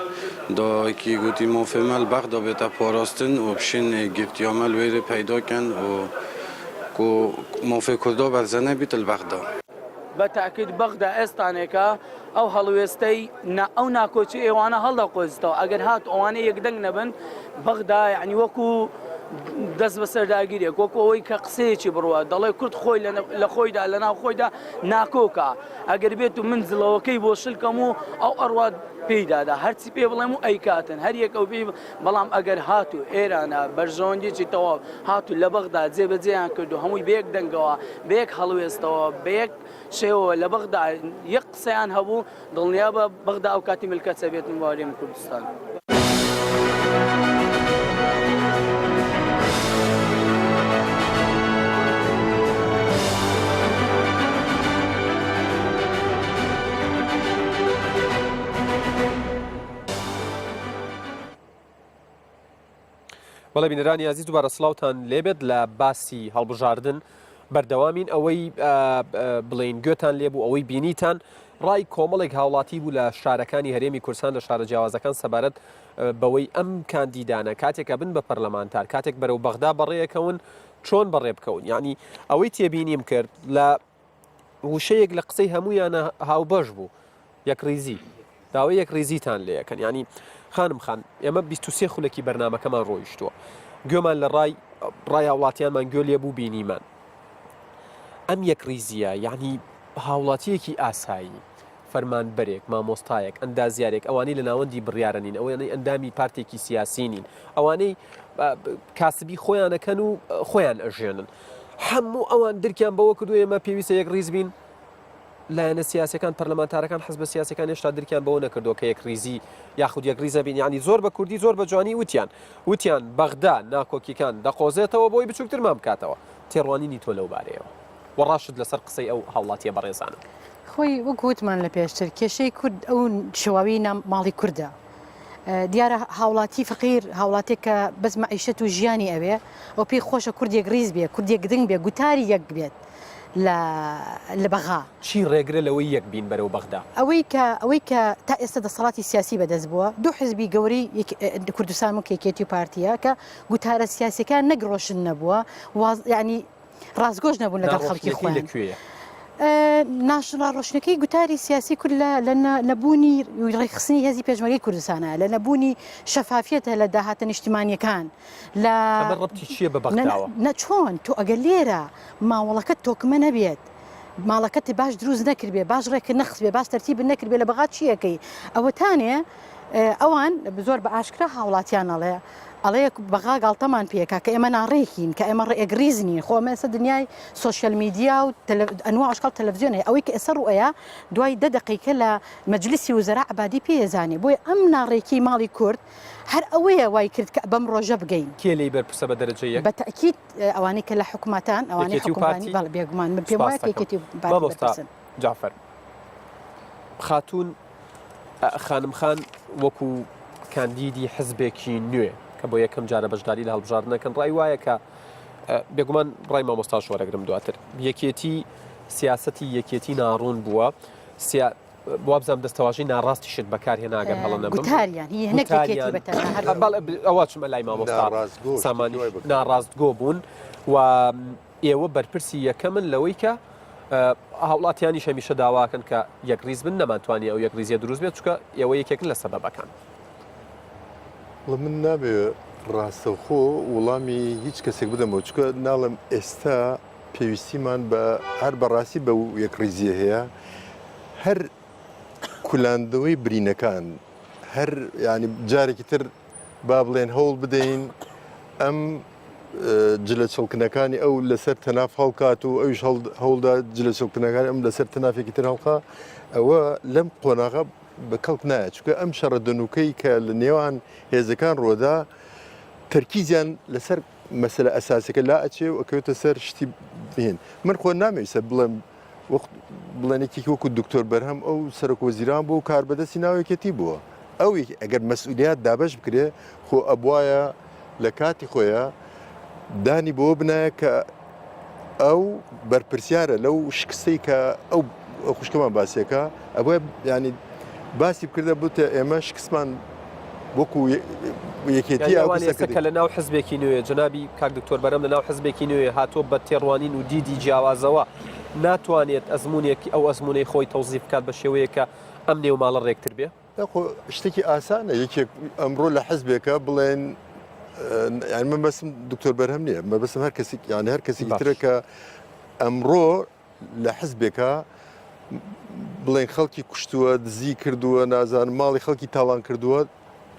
داکی گوتی موفمل بغدا بێتە پاراستن و بشین گفتیامل وێرە پیدا کن و کو موفق کردا برزنه بیت البغدا. بەتاکید بەغدا ئێستانێکە ئەو هەڵوێستەی ئەو ناکۆچی ئێوانە هەڵدا قۆزیتەوە ئەگەر هات ئەوانەی یەکدەنگ نەبن بەغدا یعنی وەکو دەست بە سەرداگیرێک وەکو ئەوەی کە قسەیەکی بڕوە دەڵێ کورد خۆی لە خۆیدا لە ناو خۆیدا ناکۆکە ئەگەر بێت و من زلەوەکەی بۆ شلکەم و ئەو ئەڕوات پێیدادا هەرچی پێ بڵێم و ئەیکاتن هەر یەک ئەو پێی بەڵام ئەگەر هاتو ئێرانە بەرژەوەندێکی تەواو هاتو لە بەغدا جێبەجێیان کرد و هەمووی بەیەک دەنگەوە بەیەک هەڵوێستەوە بەیەک شێوە لە بەغدا یەک قسەیان هەبوو دڵنیا بە بەغدا ئەو کاتی ملکەت سەبێتن وارێم کوردستان. بەڵێ بینەرانی عزیز دووبارە سڵاوتان لێبێت لە باسی هەڵبژاردن بەردەوامین ئەوەی بڵێن گوێتان لێبوو ئەوەی بینیتان ڕای کۆمەڵێک هاوڵاتی بوو لە شارەکانی هەرێمی کوردستان لە شارە جیاوازەکان سەبارەت بەوەی ئەم کاندیدانە کاتێکە بن بە پەرلەمانتار کاتێک بەرەو بەغدا بەڕێیەکەون چۆن بەڕێ بکەون یعنی ئەوەی تێبینیم کرد لە وشەیەک لە قسەی هەمویانە هاوبەش بوو یەکریزی داوای یەکریزیتان لێەکەن ینی خانم خان ئێمە 23 خولەکی بەرنامەکەمان ڕۆیشتووە گوێمان لە ڕای هاوڵاتیانمان گوێ لێبوو بینیمان ئەم یەکریزیە یعنی هاوڵاتیەکی ئاسایی فەرمانبەرێک مامۆستایەک ئەندازیارێک ئەوانەی لە ناوەندی بڕیارەنین ئەوانەی ئەندامی پارتێکی سیاسی نین ئەوانەی کاسبی خۆیانەکەن و خۆیان ئەژێنن هەموو ئەوان درکیان بەوە کردو ئێمە پێویستە یەکریز بین لایەنە سیاسەکان پەرلەمانتارەکان حزب سیاسەکان هێشتا درکیان بەوە نەکردو کە یەکریزی یاخود یەکریزە بین یعنی زۆر بە کوردی زۆر بە جوانی وتیان بەغدا ناکۆکیەکان دەقۆزێتەوە بۆی بچووکترمان بکاتەوە تێڕوانینی تۆ لەو بارەیەوە وەڕاشت لەسەر قسەی ئەو هاوڵاتیە بەڕێزانم خۆی وەکوتمان لە پێشتر کێشەی کورد ئەو شێواوی ماڵی کووردە دیارە هاوڵاتی فقیر هاوڵاتێک کە بەس مەعیشەت و ژیانی ئەوێ ئەو پێی خۆشە کوردێک ریز بێ کوردێک گدنگ بێ گوتاری یەک بێت لە بەغا چی ڕێگرە لەوەی یەک بین بەرەو بەغدا ئەوەی کە تا ئێستا دەسەڵاتی سیاسی بەدەست بووە دوو حزبی گەورەی کوردستان و کێکێتی و پارتیە کە گوتارە سیاسەکان نەگرۆشن نەبووە ینی ڕازگۆش نەبوون لەگەڵ خەڵکی خۆیان لەکوێیە ناشنال ڕۆشنەکەی گوتاری سیاسی کورد لە نەبوونی ڕێکخستنی هێزی پێشمەرگەی کوردستانە لە نەبوونی شەفافیەتە لە داهاتە نیشتیمانیەکان لە ڕەبتی چییە بە بەغداوە نەچۆن تۆ ئەگەر لێرە ماوەڵەکەت تۆکمە نەبێت ماڵەکەت باش دروست نەکردبێ باش ڕێک نەخستبێ باش تەرتیب نەکردبێ لە بەغا چیەکەی ئەوەتانێ ئەوان زۆر بە ئاشکرا هاوڵاتیان ئەڵێ بەغا گاڵتەمان پێکا کە ئێمە ناڕێکین کە ئێمە ڕێگریزنی خۆمە ئێستا دنیای سوۆشیال میدیا و ئەنواع عشقال تەلەڤیزیۆنێ ئەوەی کە ئێستا ڕوئەیە دوای 10 دقیقە لە مەجلیسی وزەرا عبادی پێزانێ بۆیە ئەم ناڕێکی ماڵی کورد هەر ئەوەیە وای کرد کە بەم ڕۆژە بگەین کێ لێی بەرپرسە بە دەرەجە یەک بەتەکید ئەوانەی کە لە حکوومەتان ئەوانەی حکومانی بەڵ بێگومان من پێم وایە کێتی بەرپرسن جعفەر خاتون خانم خان وەکو کاندیدی حزبێکی نوێ کە بۆ یەکەم جارە بەشداری لە هەڵبژاردنەکەن ڕای وایە کە بێگومان ڕای مامۆستا وەرەگرم دواتر یەکێتی سیاسەتی یەکێتی ناڕوون بووە بوابزانام دەستەواژی ناڕاستیشت بەکارهێناگەر هەڵە نەبم ئەوە چمە لای مامۆستا سامانی ناڕاستگۆ بوون و ئێوە بەرپرسی یەکەمن لەوەی کە هاوڵاتیانی هەمیشە داواکەن کە یەکریز بن نەمانتوانی ئەو یەکریزیە دروست بێت چکە ئێوە یەکێکن لە سەبەبەکان من نابێ ڕاستەوخۆ وڵامی هیچ کەسێک بدەمەوە چکە ناڵم ئێستا پێویستیمان بە هەر بەڕاستی بە یەکریزیە هەیە هەر کولاندەوەی برینەکان هەر ینی جارێکی تر با بڵێن هەوڵ بدەین ئەم جلە چڵکنەکانی ئەو لەسەر تەناف هەڵکات و ئەوش هەوڵدا جلە چڵکنەکانی ئەم لەسەر تەنافێکی تر هەڵقا ئەوە لەم قۆناغا بەکەڵک نایە چکە ئەم شەڕە دەنوکەی کە لە نێوان هێزەکان ڕۆدا تەرکیزیان لەسەر مەسەلە ئەساسەکە لا ئەچێ و ئەکەوێتە سەر شتی بهێن من خۆ نامەویستە بڵێم بڵێنێکی وەکو دکتۆر بەرهەم ئەو سەرۆک وەزیران بوو و کاربەدەستی ناوێکەتی بووە ئەو ئەگەر مەسئولیات دابش بکرێ خۆ ئەبوایە لە کاتی خۆیە دانی بۆ بنایە کە ئەو بەرپرسیارە لەو شکستەی کە ئەو خوشکەمان باسیەکە ئەوە ینی باسی بکردە بوتە ئێمە شکستمان وەکو یەکێتی کە لە ناو حزبێکی نوێ جنابی کاک دکتۆر بەرەم لە ناو حزبێکی نوێ هاتۆ بە تێڕوانین و دیدی جیاوازەوە ناتوانێت ئەزمونێکی ئەو ئەزمونەی خۆی تەوزیف بکات بە شێوەیە کە ئەم نێو ماڵە ڕێکتر بێ شتێکی ئاسانە یەکێک ئەمڕۆ لە حزبێکە بڵێن من بەسم دکتۆر بەرهەم نییە مە بەسم هەر کەسی یان هەر کەسی ترە کە ئەمڕۆ لە حزبێکە بڵێن خەڵکی کوشتووە دزی کردووە نازان ماڵی خەڵکی تاڵان کردووە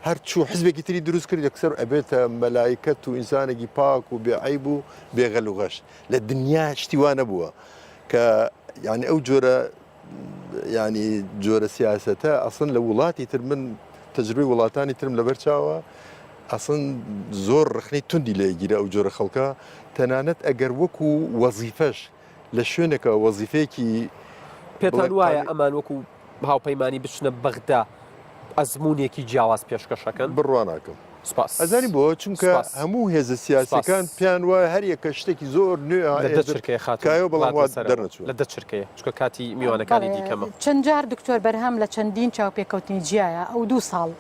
هەر چوو حزبێکی تری دروست کرد یەکسەر ئەبێتە مەلایکەت و ئینسانێکی پاک و بێعیب و بێغەل و غەش لە دنیا شتیوان نەبووە کە یعنی ئەو جۆرە ینی جۆرە سیاسەتە ئەسڵن لە وڵاتی تر من تەجروبەی وڵاتانی ترم لەبەر چاوە ئەسڵن زۆر ڕخنەی توندی لێگیرە ئەو جۆرە خەڵکە تەنانەت ئەگەر وەکو وەزیفەش لە شوێنێکە وەزیفەیەکی پێتان وایە ئەمان وەکو هاوپەیمانی بچنە بەغدا ئەزمونێکی جیاواز پێشکەشەکەن بڕواناکەم ئەزانی بۆ چونکە هەموو هێزە سیاسەکان پیان وایە هەر یەکە شتێکی زۆر نوێ چرکەیە خاتکایەوە بەڵام دەرنەچوو لە دەچرکەیە چکە کاتی میوانەکانی دیکەمە چەند جار دکتۆر بەرهەم لە چەندین چاوپێکەوتنی جیایە ئەو 2 ساڵ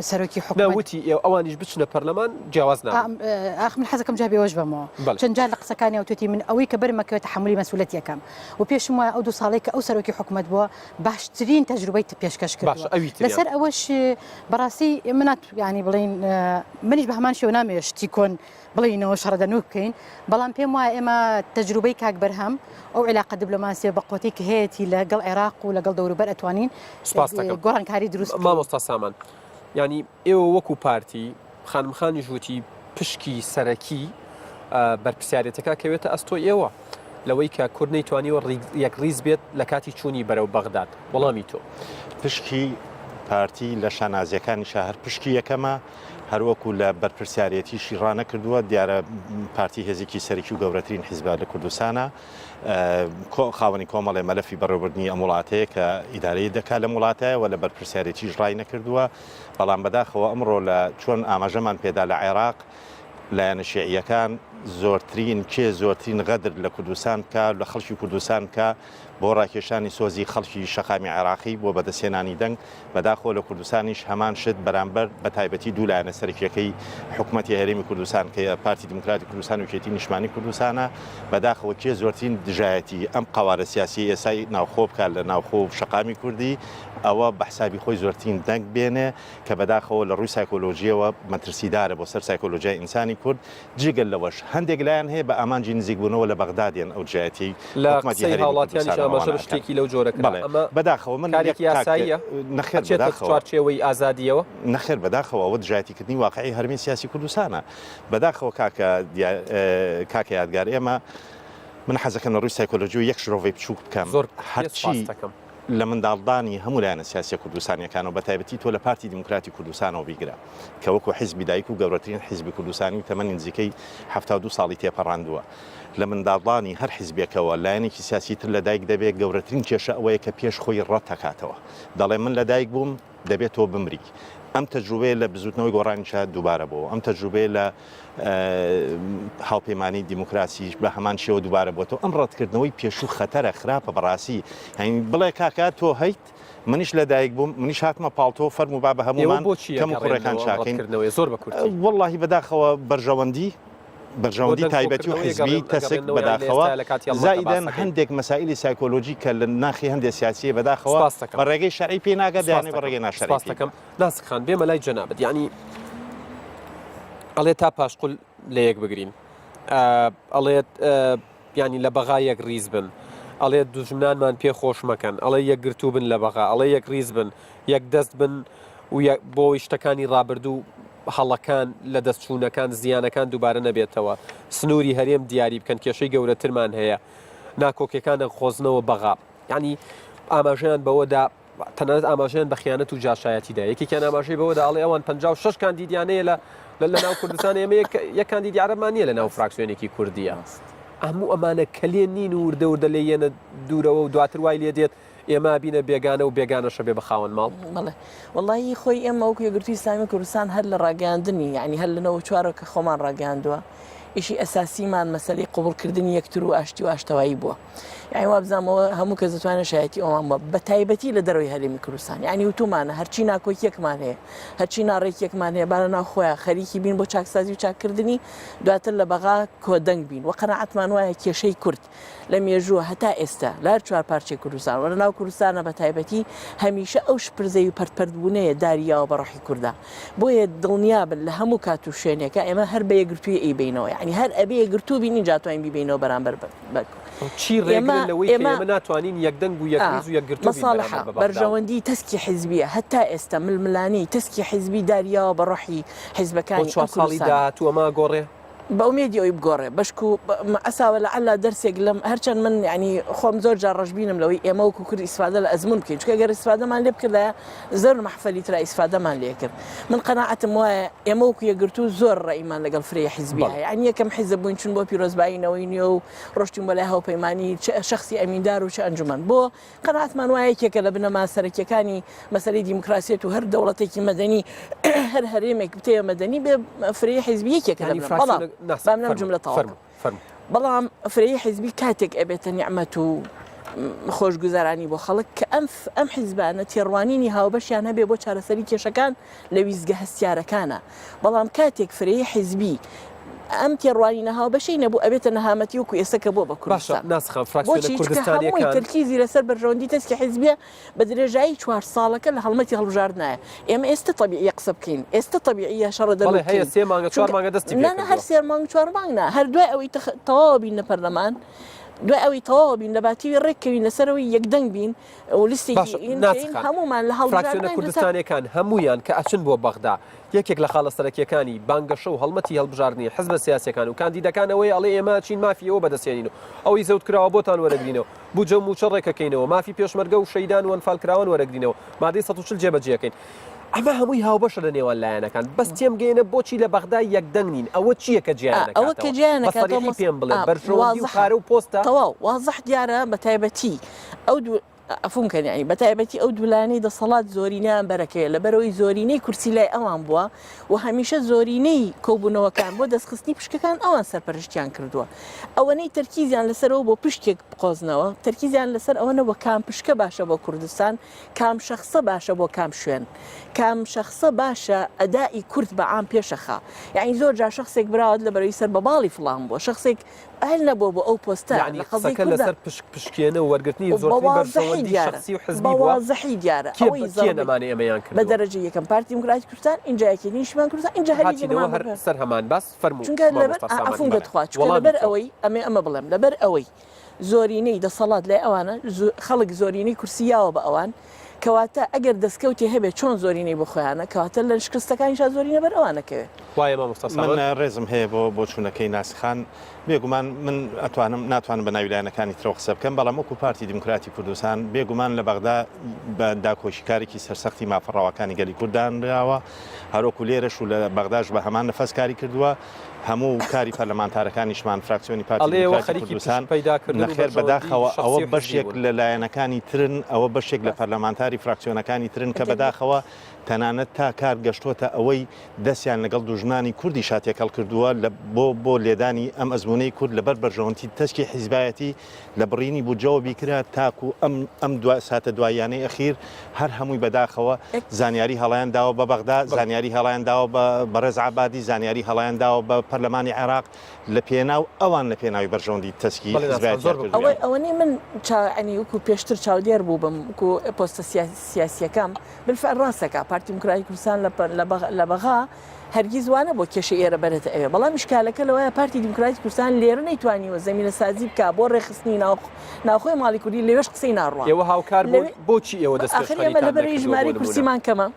سەرۆکی حکومەتی ئەوانیش بچنە پەرلەمان جیاواز من حەزەکەم جا بێوەش بەمەوە چەند جار لە قسەکانی ئەوتوتی من ئەوەی کە بەرمەکەوێت تحملی مەسئولیت یەکەم و پێشم وایە ئەو 2 ساڵێک کە ئەو سەرۆکی حکومەت بووە باشترین تەجروبەی پێشکەش کردووە لەسەر ئەوەش بەڕاستی منات ینی بڵین منیش بە هەمان شێوە نامەوێت شتی کۆن بڵینەوە شەڕەدەنوو بکەین بەڵام پێم وایە ئێمە تەجروبەی کاک بەرهەم ئەو علاقە دیبلۆماسیە بە قوتەی کە هەیەی لەگەڵ عێراق و لەگەڵ دەوروبەر ئەتوانین گۆڕانکاری دروست مامۆستا سامان ینی ئێوە وەکو پارتی خانمخانی ژووتی پشکی سەرەکی بەرپرسیارەتەکە کەوێتە ئەستۆی ئێوە لەوەی کە کورد نەیتوانیوە یەکریز بێت لە کاتی چوونی بەرەو بەغداد وەڵامی تۆ پشکی پارتی لە شانازیەکانی شەهر پشکی یەکەمە هەروەکو لە بەرپرسیارەتیشی ڕانە کردووە دیارە پارتی هێزێکی سەرکی و گەورەترین حیزب لە کوردستانە خاوەنی کۆمەڵێ مەلەفی بەڕێوەبردننی ئەم وڵاتەیە کە ئیدارەی دەکات لە وڵاتەیە و لە بەرپرسیارەتیش ڕای نەکردووە بەڵام بەداخەوە ئەمڕۆ لە چۆن ئاماژەمان پێدا لە عێراق لایەنە شیعیەکان زۆرترین زۆرترین غەدر لە کوردستان کە لە خەڵکی کوردستان کە بۆ ڕاکێشانی سۆزی خەڵکی شەقامی عێراقی بۆ بەدەستێنانی دەنگ بەداخۆ لە کوردستانیش هەمان شت بەرامبەر بە تایبەتی دوو لایەنە سەرکیەکەی حکوومەتی هەرێمی کوردستان کە پارتی دموکراتی کوردستان و کێتی نیشتمانی کوردستانە بەداخەوە زۆرترین دژایەتی ئەم قەوارە سیاسی ئێسای ناوخۆ بکات لە ناوخۆ شەقامی کوردی ئەوە بە حسابی خۆی زۆرترین دەنگ بێنێ کە بەداخەوە لە ڕووی سایکۆلۆژیەوە مەترسیدارە بۆ سەر سایکۆلۆژیای ئینسانی کورد جگەل لەوەش هەندێک لایەن هەیە بە ئامانجی نزیکبوونەوە لە بەغدادیان ئەو جایەتی حکومەتی هەڵاتیانی شتێکی لەو جۆرەکە بەداخەوە من کارێکی یاساییە نەخێر چوارچێوەی ئازادیەوە نەخێر بەداخەوە ئەوە دژایەتیکردنی واقعی هەرمی سیاسی کوردستانە بەداخەوە کاکە یادگار ئێمە من حەزەکەم لە ڕووی سایکۆلۆژی و یەک شرۆڤی بچووک بکەم هەرچی لە منداڵدانی هەموو لایەنە سیاسی کوردستانیەکانەوە بە تایبەتی تۆ لە پارتی دموکراتی کوردستانەوە بیگرە کە وەکو حیزبی دایک و گەورەترین حیزبی کوردستانی و تەمەنی نزیکەی 72 ساڵی تێپەڕاندووە لە منداڵدانی هەر حیزبێکەوە لایەنێکی سیاسی تر لە دایک دەبێت گەورەترین کێشە ئەوەیە کە پێش خۆی ڕەت دەکاتەوە دەڵێ من لە دایک بووم دەبێت تۆ بمری ئەم تەجروبەیە لە بزوتنەوەی گۆڕانیشە دووبارە بۆ ئەم تەجروبەیە لە هاوپەیمانی دیموکراسیش بە هەمان شێوە دووبارە بۆ تۆ ئەم ڕەتکردنەوەی پێشوو خەتەرە خراپە بەڕاستی هەین بڵێ کاکات تۆ هەیت منیش لە دایک بووم منیش هاتمە پاڵتۆ فەرمو با بە هەمومان کەم و کوڕەکان چاکەین زۆر بە کورتی وەڵڵاهی بەداخەوە بەرژەوەندی تایبەتی و حیزبی تەسک بەداخەوە زائیدەن هەندێک مەسائلی سایکۆلۆژی کە لە ناخی هەندێک سیاسیە بەداخەوە بە ڕێگەی شەرعی پێ ناگەدانێ بە ڕێگەی ناشەرعی پێ ناسخان بێمە لای جەنابەت یعنی ئەڵێ تا پاشقل لە یەک بگرین ئەڵێت ینی لە بەغا یەک ریز بن ئەڵێ دوژمنانمان پێ خۆش مەکەن ئەڵێ یەک گرتوو بن لە بەغا ئەڵێ یەک ریز بن یەک دەست بن و بۆ شتەکانی ڕابردوو هەڵەکان لە دەستچوونەکان زیانەکان دووبارە نەبێتەوە سنووری هەرێم دیاری بکەن کێشەی گەورەترمان هەیە ناکۆکیەکانە خۆزنەوە بەغا ینی ئاماژیان بەوەدا تەنانەت ئاماژیان بە خیانەت و جاشایەتیدا یەکێکیان ئاماژەی بەوەدا ئەڵێ ئەوان 56 کاندیدیانەیە لە ناو کوردستان ئێمە یەک کاندیدی عەرەبمان نییە لە ناو فراکسیۆنێکی کوردیە هەموو ئەمانە کەلێن نین و وردە لێ یێنە دوورەوە و دواتر وای لێ دێت ئێمە بینە بێگانە و بێگانەشە بێ بەخاون ماڵ بڵێ وڵی خۆی ئێمە وەکو یەکگرتووی ئیسلامی کوردستان هەر لە ڕاگەاندنی یعنی هەر لەنەوە چوارە کە خۆمان ڕاگەاندووە ئیشی ئەساسیمان مەسەلەی قوبڵکردنی یەکتر و ئاشتی و ئاشتەوایی بووە یعنی وابزانەوە هەموو کە دەتوانێت شایەتی ئەوان بە بە تایبەتی لە دەرەوەی هەرێمی کوردستان یعنی وتومانە هەرچی ناکۆکیەکمان هەیە هەرچی ناڕێکیەکمان هەیە بارە ناو خۆیان خەریکی بین بۆ چاکسازی و چاکردنی دواتر لە بەغا کۆدەنگ بین و قەناعەتمان وایە کێشەی کورد لە مێژووە هەتا ئێستا لار چوار پارچەی کوردستان وە لە ناو کوردستانە بە تایبەتی هەمیشە ئەو شپرزەی و پەرپەردبوونەیە داریاوە بە ڕەحی کووردا بۆیە دڵنیابن لە هەموو کات و شوێنێکە ئێمە هەر بە یەکگرتووی ئەیبینەوە یعنی هەر ئەبێ یەکگرتوو بینی جاتوانین بیبینەوە بەرامبەر چی ڕێگرن لەوەی ئێمە ناتوانین یەکدەنگ و یەکریز و یەکگرتوو مەساڵحە بەرژەوەندی تەسکی حیزبیە هەتا ئێستا ململانی تەسکی حیزبی داریاوە بە ڕەحی حیزبەکانی ساڵی داهاتووە ئەمە گۆڕێ بەومێدی ئەوی بگۆڕێ بەشک و ئەساوە لە علا دەرسێک لەم هەرچەند من ینی خۆم زۆر جار ڕژبینم لەوەی ئێمە وکو کورد ئیسفادە لە ئەزمون بکەین چکە گەر ئیسفادەمان لێ بکردایە زۆر مەحفەلی ترا ئیسفادەمان لێ کرد من قەناعەتم وایە ئێمە وکو یەکگرتوو زۆر ڕێیمان لەگەڵ فرێ حیزبیە یعنی یەکەم حیزب بووین چون بۆ پیرۆزباییەوەی نیە و ڕۆشتین بەلای هاوپەیمانی شخصی ئەمیندار و چه ئەنجومەن بۆ قەناعەتمان وایە یەکێکە لە بنەما سەرەکیەکانی مەسەلەی دیموکراسیەت و هەر دەوڵەتێکی مەدەنی هەر هەرێمێک بتەیە مەدەنی بێ فرێ حیزبی یەکێکە لە بەڵام فرەیی حیزبی کاتێک ئەبێتە نیعمەت و خۆشگوزارانی بۆ خەڵک کە ئەم حیزبانە تێڕوانینی هاوبەشیان هەبێ بۆ چارەسەری کێشەکان لە ویزگە هەستیارەکانە بەڵام کاتێک فرەیی حیزبی ئەم تێڕوانینە هاوبەشەی نەبوو ئەبێتە نەهامەتی وەکو ئێستا بۆ بە کوردستان بۆچی تەرکیزی لەسەر بەرژەوەندی تەسکی حیزبیە بە درێژایی 4 ساڵەکە لە هەڵمەتی هەڵبژاردنایە ئێمە ئێستا طبیعیە قسە بکەین ئێستا طبیعیە شەڕە دەبێت هەر 3 مانگ 4 مانگنا هەر دوای ئەوەی تەواو بین لە پەرلەمان دوای ئەوەی تەواو بین لە باتیوی ڕێککەوین لەسەرەوەی یەکدەنگ بین و لیستێکی هەمومان لە هەڵبژاردنە کوردستانیەکان هەمویان کە ئەچن بۆ بەغدا یەکێک لە خاڵە سەرەکیەکانی بانگەشە و هەڵمەتی هەڵبژاردننی حزبە سیاسەکان و کاندیدەکانەوەی ئەڵێ ئێمە چین مافیەوە بەدەستێنین و ئەوەی زەوت کراوە بۆتان وەرەگرینەوە بوجە و موچە ڕێکەکەینەوە مافی پێشمەرگە و شەیدان و ئەنفالکراون وەرەگرینەوە مادەی 140 جێبەجێەکەین ئەمە هەمووی هاوبەشە لە نێوان لایەنەکان بەس تێم گەێنە بۆچی لە بەغدا یەکدەنگ نین ئەوە چییە کە ئەوە کە جیانەکە پێم بڵێ بەرژەوەندی و خارە و پۆستە تەواو وازەح دیارە بە تایبەتی ئەو ئەفونکەن ینی بەتایبەتی ئەو دوولانەی دەسەڵات زۆرینیان بەرەکەیە لەبەرەوەی زۆرینەی کورسی لای ئەوان بووە و هەمیشە زۆرینەی کۆبوونەوەکان بۆ دەستخستنی پشکەکان ئەوان سەرپەرشتیان کردووە ئەوەنەی تەرکیزیان لەسەرەوە بۆ پشتێک بقۆزنەوە تەرکیزیان لەسەر ئەوەنە بۆ کام پشکە باشە بۆ کوردستان کام شەخصە باشە بۆ کام شوێن کام شەخصە باشە ئەدای کورد بە عام پێشەخا یعنی زۆر جا شخصێک براوت لە بەرەوەی سەر بە باڵی فڵان بووە شخصێک هەل نەبوو بۆ ئەو پۆستە لە قسەکە لەسەر پشکێنە و وەرگرتنی زۆرترین بەرژەوەندی شخصی و حزبی بووە بەوازەحی دیارە ئەوەی نەمانێ ئەمەیان کرد بە دەرەجە یەکەم پارتی دیموکراتی کوردستان اینجا یەکێنیشمان کوردستان اینجا هەر سەر هەمان باس فەرموو چونکە لەبەر ئەفونگت خوا چونکە لەبەر ئەوەی ئەمە بڵێم لەبەر ئەوەی زۆرینەی دەسەڵات لای ئەوانە خەڵک زۆرینەی کورسیاوە بە ئەوان کەواتە ئەگەر دەستکەوتی هەبێت چۆن زۆرینەی بۆ خۆیانە کەواتە لە شکستەکانیشا زۆرینە بەر ئەوانەکەوێت وایە مامۆستا من ڕێزم هەیە بۆ چوونەکەی ناسخان بێگومان من ناتوانم بە ناویلایەنەکانی ترۆ قسە بکەم بەڵام وەکو پارتی دیموکراتی کوردستان بێگومان لە بەغدا بە داکۆشیکارێکی سەرسەختی مافەڕەوەکانی گەلی کوردانراوە هەروەکو لێرەش و لە بەغداش بە هەمان نەفەس کاری کردووە هەموو کاری پەرلەمانتارەکانیشمان فراکسیۆنی پارتی دیموکراتی کوردستان نەخێر بەداخەوە ئەوە بەشێک لە لایەنەکانی ترن ئەوە بەشێک لە پەرلەمانتاری فراکسیۆنەکانی ترن کە بەداخەوە تەنانەت تا کار گەشتۆتە ئەوەی دەستیان لەگەڵ دوژمنانی کوردی شاتێکەڵ کردووە بۆ لێدانی ئەم ئەزمونەی کورد لەبەر بەرژەوەندی تەشکی حیزبایەتی لە بڕینی بوجەوە بیکرا تاکو ئەم ساتە دوایانەی ئەخیر هەر هەمووی بەداخەوە زانیاری هەڵیان داوە بە بەغدا زانیاری هەڵیان داوە بە ڕێز عەبادی زانیاری هەڵیان داوە بە پەرلەمانی عێراق لە پێناو ئەوان لە پێناوی بەرژەوەندی تەشکی حیزبایەتی ئەوەی من ینی وەکو پێشتر چاودێر بوو بم وەکو پۆستە سیاسیەکەم بالفعل ڕاستەکە پارتی دیموکراتی کوردستان لە بەغا هەرگیز وانە بۆ کێشە ئێرە بەرێتە ئەوێ بەڵام شکالەکە لەوەیە پارتی دیموکراتی کوردستان لێرە نەیتوانیوە زەمینە سازی بکە بۆ ڕێخستنی ناوخۆی ماڵی کوردی لەوێش قسەی ناڕوە ئێوە هاوکار بۆچی ئێوە دەستخەریتان لەبەرەوەی ژمارەی کورسیمان کەمە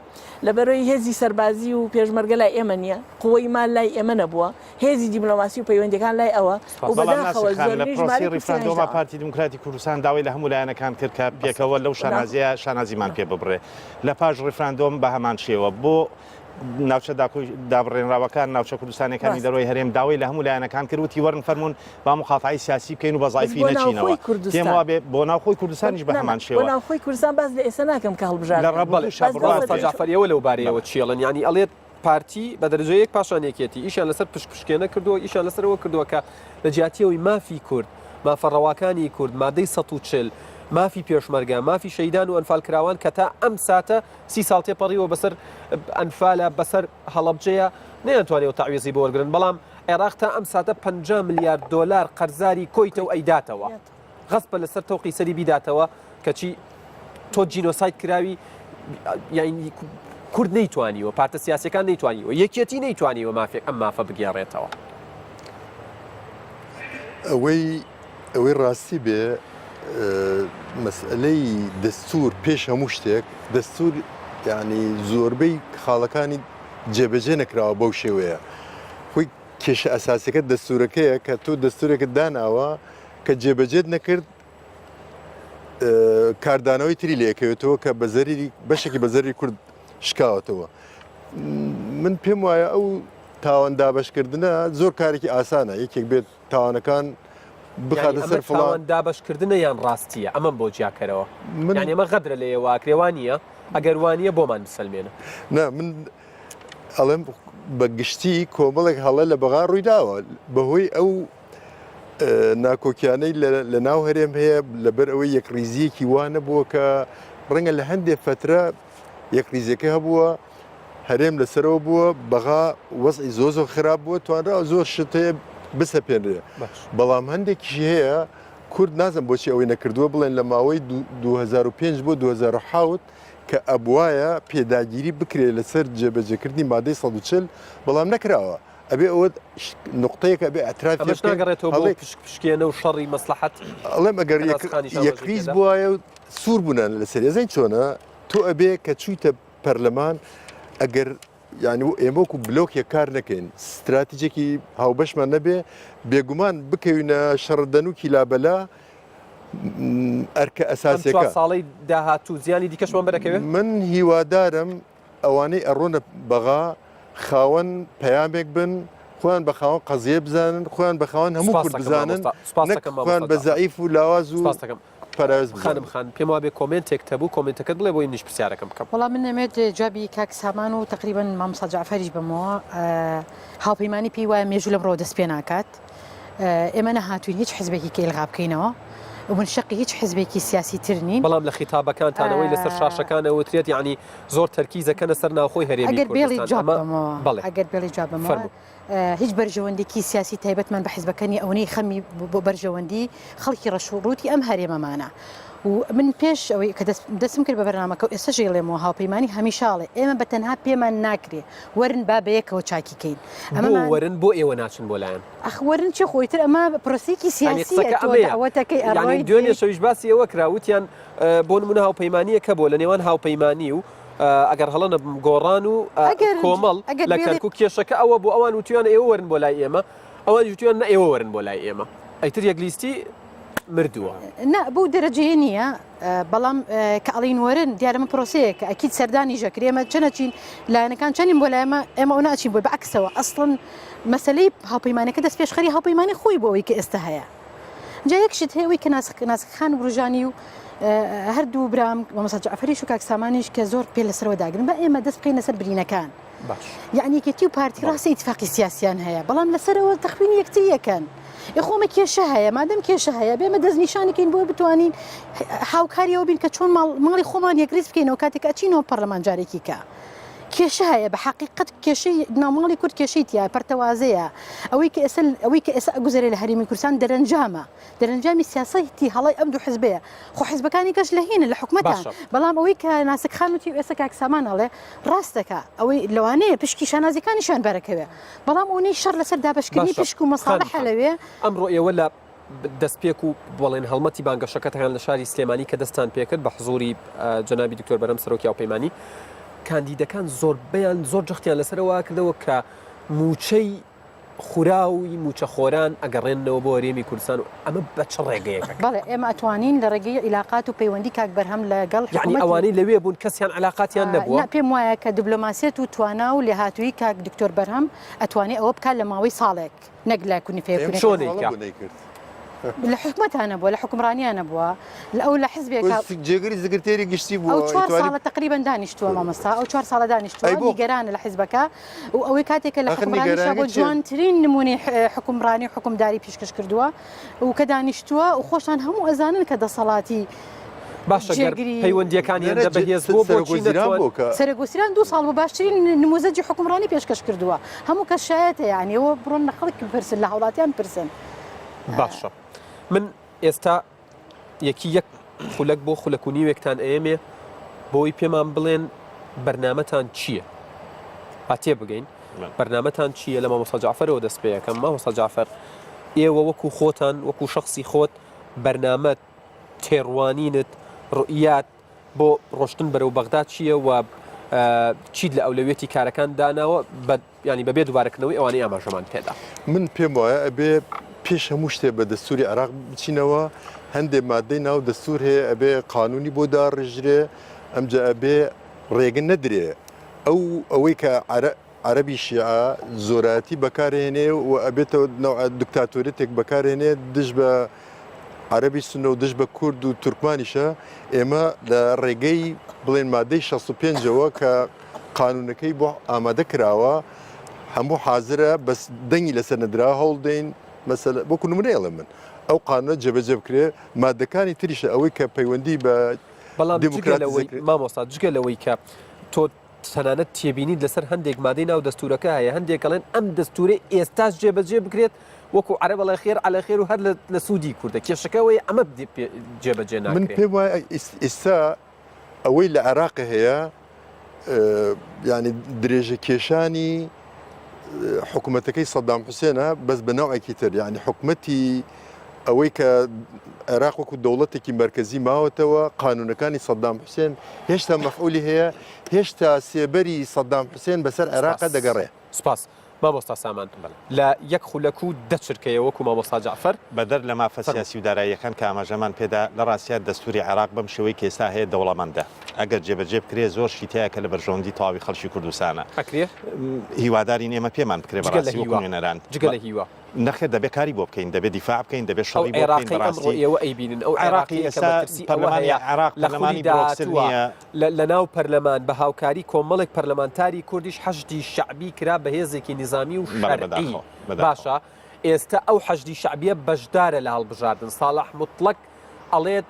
لەبەرەوەی هێزی سەربازی و پێشمەرگە لای ئێمە نییە قوەی مال لای ئێمە نەبووە هێزی دیپلۆماسی و پەیوەندیەکان لای ئەوە و بەداخەوە زۆربەی ژمارەی ریفراندۆمە پارتی دیموکراتی کوردستان داوای لە هەموو لایەنەکان کرد کە پێکەوە لەو شانازیمان پێ ببڕێ لە پاش ریفراندۆم بە هەمان شێوە بۆ ناوچە دابڕێنراوەکان ناوچە کوردستانەکانی دەرۆی هەرێم داوای لە هەموو لایەنەکان کردوتی وەرن فەرمونون با مخافعی سیاسی بکەین و بەزایفی نەچینەوە تێم بێ بۆ ناوخۆی کوردستانیش بە هەمان شێوە ناوخۆی کوردستان باز لە ئێستا ناکەم کە هەڵبژار لە ڕەبڵ جعفەریەوە لەو بارەیەوە چێڵن ینی ئەڵێت پارتی بە دەرەجەیەک پاشانێکێتی ئیشان لەسەر پشکێنە کردووە ئیشان لەسەرەوە کردووە کە لە جیاتیەوەی مافی کورد مافەڕەواکانی کورد مادەی 140 مافی پێشمەرگە مافی شەیدان و ئەنفالکراوان کە تا ئەم ساتە 30 ساڵ تێپەڕیەوە بەسەر ئەنفالە بەسەر هەڵەبجەیە نەیانتوانێت تەعویزی بۆ وەرگرن بەڵام عێراق تا ئەم ساتە 50 میلیارد دۆلار قەرزاری کۆیتە و ئەیداتەوە غەسپە لەسەر تەوقی سەری بیداتەوە کەچی تۆ جینۆسایت کراوی یعنی کورد نەیتوانیوە پارتە سیاسیەکان نەیتوانیوە یەکێتی نەیتوانیوە مافێک ئەم مافە بگێڕێتەوە ئەوەی ڕاستی بێ مەسئلەی دەستور پێش هەموو شتێک دەستور ینی زۆربەی خاڵەکانی جێبەجێ نەکراوە بەو شێوەیە خۆی کێشە ئەساسەکە دەستورەکەیە کە تۆ دەستورێکت داناوە کە جێبەجێت نەکرد کاردانەوەی تری لەکەوێتەوە کە بەشێکی بەزەری کورد شکاوەتەوە من پێم وایە ئەو تاوان دابەشکردنە زۆر کارێکی ئاسانە یەکێک بێت تاوانەکان بخاتە سەر فڵان دابەشکردنە یان ڕاستیە ئەمەم بۆ جیاکەرەوە یعنی ئەمە غەدرە لێوە کرێوانیە ئەگەر وانە بۆمان بسەلمێنە نه من ئەڵێم بە گشتی کۆمەڵێک هەڵە لە بەغا ڕوویداوە بەهۆی ئەو ناکۆکیانەی لە ناو هەرێم هەیە لەبەر ئەوەی یەکریزیەکی وانە بووە کە ڕەنگە لە هەندێک فترە یەکریزیەکە هەبووە هەرێم لەسەرەوە بووە بەغا وەزعی زۆر خراپ بووە توانرا زۆر شتەیە بسەپێنرێ بەڵام هەندێکیشی هەیە کورد نازم بۆچی ئەوەی نەکردووە بڵێن لە ماوەی 2005 بۆ 2007 کە ئەبوایە پێداگیری بکرێت لەسەر جێبەجێکردنی مادەی 140 بەڵام نەکراوە ئەبێ ئەوە نقطەیەکە بێ ئەتراگەڕێتەوە پشکێنە و شەڕی مەسلحەت ئەڵێم ئەگەر یەکریز بووایە و سوور بوونان لەسەر ێزەی چۆنە تۆ ئەبێ کە چوویتە پەرلەمان ئەگەر یعنی ئێمە وەکو بلۆکێک کار نەکەین استراتیجێکی هاوبەشمان نەبێ بێگومان بکەوینە شەڕدەنوکی لابەلا ئەرکە ئەساسیەکە ساڵی داهاتوو زیانی دیکەشمان بەرەکەوێت من هیوادارم ئەوانەی ئەڕۆنە بەغا خاوەن پەیامێک بن خۆیان بە خاوەن قەزیە بزانن خۆیان بە خاوەن هەموو کورد بزانن نەک خۆیان بە زەعیف و لاواز و پاراوێز خانم خان پێم وابێ کۆمنتێک هەبوو کۆمنتەکەت بڵێ بۆی منیش پرسیارەکەم بکەم. وەڵام من نەمێت جوابی کاک سامان و تقریبا مامۆستا جعفەریش بمەوە هاوپەیمانی پێی وایە مێژوو لەمڕۆ دەست پێ ناکات ئێمە نەهاتوین هیچ حزبێکی کە ئێلغا بکەینەوە ومن شقی هیچ حزبێکی سیاسی تر نین. بەڵام لە خیتابەکانتانەوەی لەسەر شاشەکانەوە وترێت یعنی زۆر تەرکیزەکەنە سەر ناوخۆی هەرێمی ئەگەر بێڵی جوابمەوە بەڵێ ئەگەر بێڵی جوابمەوە هیچ بەرژەوەندێکی سیاسی تایبەتمان بە حیزبەکانی ئەوەی خەمی بۆ بەرژەوەندی خەڵکی ڕەشوڕوتی ئەم هەرێمەمانە و من پێش ئەوەی کە دەستم کرد بە بەرنامەکە و ئێستا ژێڵێمەوە هاوپەیمانی هەمیشاڵێ ئێمە بە تەنها پێمان ناکرێ وەرن با بەیەکەوە چاکیکەین ئەمە وەرن بۆ ئێوە ناچن بۆ لایەن وەرن چی خۆیتر ئەمە پرۆسێکی سیاسیەوەتەکەی ئەڕۆی دوێنێ شەویش باسی ئەوە کراوتیان بۆ نمونە هاوپەیمانیە کە بۆ لە نێوان هاوپەیمانی و ئەگەر هەڵەنە گۆڕان و کۆمەڵ لە کەرک و کێشەکە ئەوە بۆ ئەوان وتیان ئێوە وەرن بۆ لای ئێمە ئەوان جوتیان نە ئێوە وەرن بۆ لای ئێمە ئەیتر یەکلیستی مردووە نا بەو دەرەجەیە نییە بەڵام کە ئەڵین وەرن دیارەمە پرۆسەیە کە ئەکیید سەردانی ژەکرێ ئێمە چەنەچین لایەنەکان چەندین بۆ لای ئێمە ئەو ناچین بۆ بەعکسەوە ئەسڵن مەسلەی هاوپەیمانەکە دەست پێشخەری هاوپەیمانی خۆی بۆ ئەوەی کە ئێستا هەیە جا یەکشت هەیە ئەوەی کە ناسخەخان بروژانی و هەردوو برام مامۆستا جعفەریش و کاک سامانیش کە زۆر پێ لەسەرەوە داگرن بە ئێمە دەست بکەین لەسەر برینەکان یعنی کەتی و پارتی ڕاستی ئیتفاقی سیاسیان هەیە بەڵام لەسەرەوە تەخوینی یەکتریەکەن خۆمە کێشە هەیە مادەم کێشە هەیە بێمە دەست نیشانەکەین بۆ بتوانین هاوکاریەوە بین کە چۆن ماڵی خۆمان یەکریز بکەینەوە کاتێک ئەچینەوە پەرلەمان جارێکی کە کێشە هەیە بە حقیقت کێشەی ناوماڵی کورد کێشەی تیا پەرتەوازەیە ئەوەی کە ئێستا ئەگوزارێ لە هەرێمی کوردستان دەرەنجامی سیاسەتی هەڵی ئەم دوو حزبەیە خۆ حیزبەکانی کەش لە هینە لە حکومەتان بەڵام ئەوەی کە ناسکخان وتی ئێستا کاک سامان هەڵێ ڕاستەکە ئەوەی لەوانەیە پشکی شانازیەکانیشان بەرەکەوێ بەڵام ئەوەی شەڕ لەسەر دابەشکردنی پشک و مەساڵحە لەوێ ئەمڕۆ ئێوە لە دەستپێک و بڵێن هەڵمەتی بانگەشەکەتان لە شاری سلێمانی کە دەستان پێکرد بە حزوری جەنابی دکتۆر بەرەم سەرۆکی هاوپەیمانی کاندیدەکان زۆر جەختیان لەسەرەوە کردەوە کە موچەی خوراوی موچە خۆران ئەگەڕێنەوە بۆ هەرێمی کوردستان و ئەمە بە چ ڕێگەیەکە بەڵێ ئێمە ئەتوانین لە ڕێگەی عیلاقات و پەیوەندی کاک بەرهەم لەگەڵ یعنی ئەوانەی لەوێ بوون کەسیان علاقاتیان نەبووە پێم وایە کە دیبلۆماسیەت و توانا و لێهاتووی کاک دکتۆر بەرهەم ئەتوانێت ئەوە بکات لە ماوەی ساڵێک نەک لای کونیفەیەکونی لە حکومەتانە بووە لە حکومڕانیانە بووە ئەو لە حزبێک جێگەری زگرتێری گشتی بوو ئەو 4 ساڵە تقریبا دانیشتووە مامۆستا ئەو 4 ساڵە دانیشتووە نیگەرانە لە حزبەکە و ئەوەی کاتێکە لە حکومڕانیشا بۆ جوانترین نمونەی حکومڕانی حکومداری پیشکەش کردووە و کە دانیشتووە و خۆشان هەموو ئەزانن کە دەسەڵاتی باشە پەیوەندیەکانی بەهێز بۆ سەرگۆسیران 2 ساڵ بۆ باشترین نموزەجی حکومڕانی پێشکەش کردووە هەموو کەس شایەتە یعنی ئەوە بڕۆن لە خەڵک بپرسن لە هاوڵاتیان پرسن باشە من ئێستا یەک خولەک بۆ خولەکونی وێکتان ئێمێ بۆی پێمان بڵێن بەرنامەتان چییە هاتێ بگەین بەرنامەتان چییە لە مامۆستا جعفەرەوە دەست پێ یەکەم مامۆستا جعفەر ئێوە وەکو خۆتان وەکو شخصی خۆت بەرنامەت تێڕوانینت ڕوئیات بۆ ڕۆشتن بەرەو بەغداد چییە و چیت لە ئەولەوێتی کارەکان داناوە ینی بەبێ دووبارەکردنەوەی ئەوانەی ئاماژەمان پێدا من پێم وایە ئەبێ پێش هەموو شتێ بە دەستوری عراق بچینەوە هەندێک مادەی ناو دەستور هەیە ئەبێ قانونی بۆ داڕژرێ ئەمجا ئەبێ ڕێگە نەدرێ ئەوەی کە عەرەبی شیعە زۆراتی بەکارهێنێ و ئەبێتەوە دکتاتۆرێتێک بەکارهێنێ دژ بە عەرەبی سونە و دژ بە کورد و تورکمانیشە ئێمە لە ڕێگەی بڵێن مادەی 65ەوە کە قانونەکەی بۆ ئامادە کراوە هەموو حازرە بەس دەنگی لەسەر نەدرا هەوڵدەین مەسەلە بۆکو نمونەیەڵێ من ئەو قانونە جێبەجێ بکرێ مادەکانی تریشە ئەوەی کە پەیوەندی بە دموکراسی مامۆستا جگە لەوەی کە تۆ تەنانەت تێبینیت لەسەر هەندێک مادەی ناو دەستورەکە هەیە هەندێک ئەڵێن ئەم دەستورێ ئێستاش جێبەجێ بکرێت وەکو عەرەب بەڵێ خێر عەلە خێر و هەر لە سوودی کوردە کێشەکەوەی ئەمە جێبەجێ ناکرێت من پێم وایە ئێستا ئەوەی لە عێراقی هەیە یعنی درێژە کێشانی حکوومەتەکەی سەدام حوسێنە بەس بە ناوێکی تر یعنی حکوومەتی ئەوەی کە عێراق وەکو دەوڵەتێکی مرکزی ماوەتەوە قانونەکانی سەدام حوسێن هێشتا مەفعولی هەیە هێشتا سێبەری سەدام حوسێن بەسەر عێراقە دەگەڕێ سپاس مامۆستا سامان لە یەک خولەک و دەچرکەیە وەکو مامۆستا جعفەر بەدەر لە مافە سیاسی و داراییەکان کە ئاماژەمان پێدا لە ڕاستیات دەستوری عێراق بەم شێوەی کێستا هەیە دەوڵەمەندە ئەگەر جێبەجێ بکرێ زۆر شیتەیە کە لە بەرژەوەندی تەواوی خەڵکی کوردستانە هیواداری ئێمە پێمان بکرێ بەڕاستی وەکو نوێنەران جگە لە هیوا نەخێر دەبێت کاری بۆ بکەین دەبێت دیفاع بکەین دەبێت شەڕی بۆ بکەین بەڕاستی ئێوە ئەیبینن ئەو عێراقی ئێستا پەرلەمانی عێراق پەرلەمانی بروکسل نییە لە ناو پەرلەمان بە هاوکاری کۆمەڵێک پەرلەمانتاری کوردیش حەشدی شەعبی کرا بە هێزێکی نظامی و شەرعی باشە ئێستا ئەو حەشدی شەعبیە بەشدارە لە هەڵبژاردن ساڵح موتڵەق ئەڵێت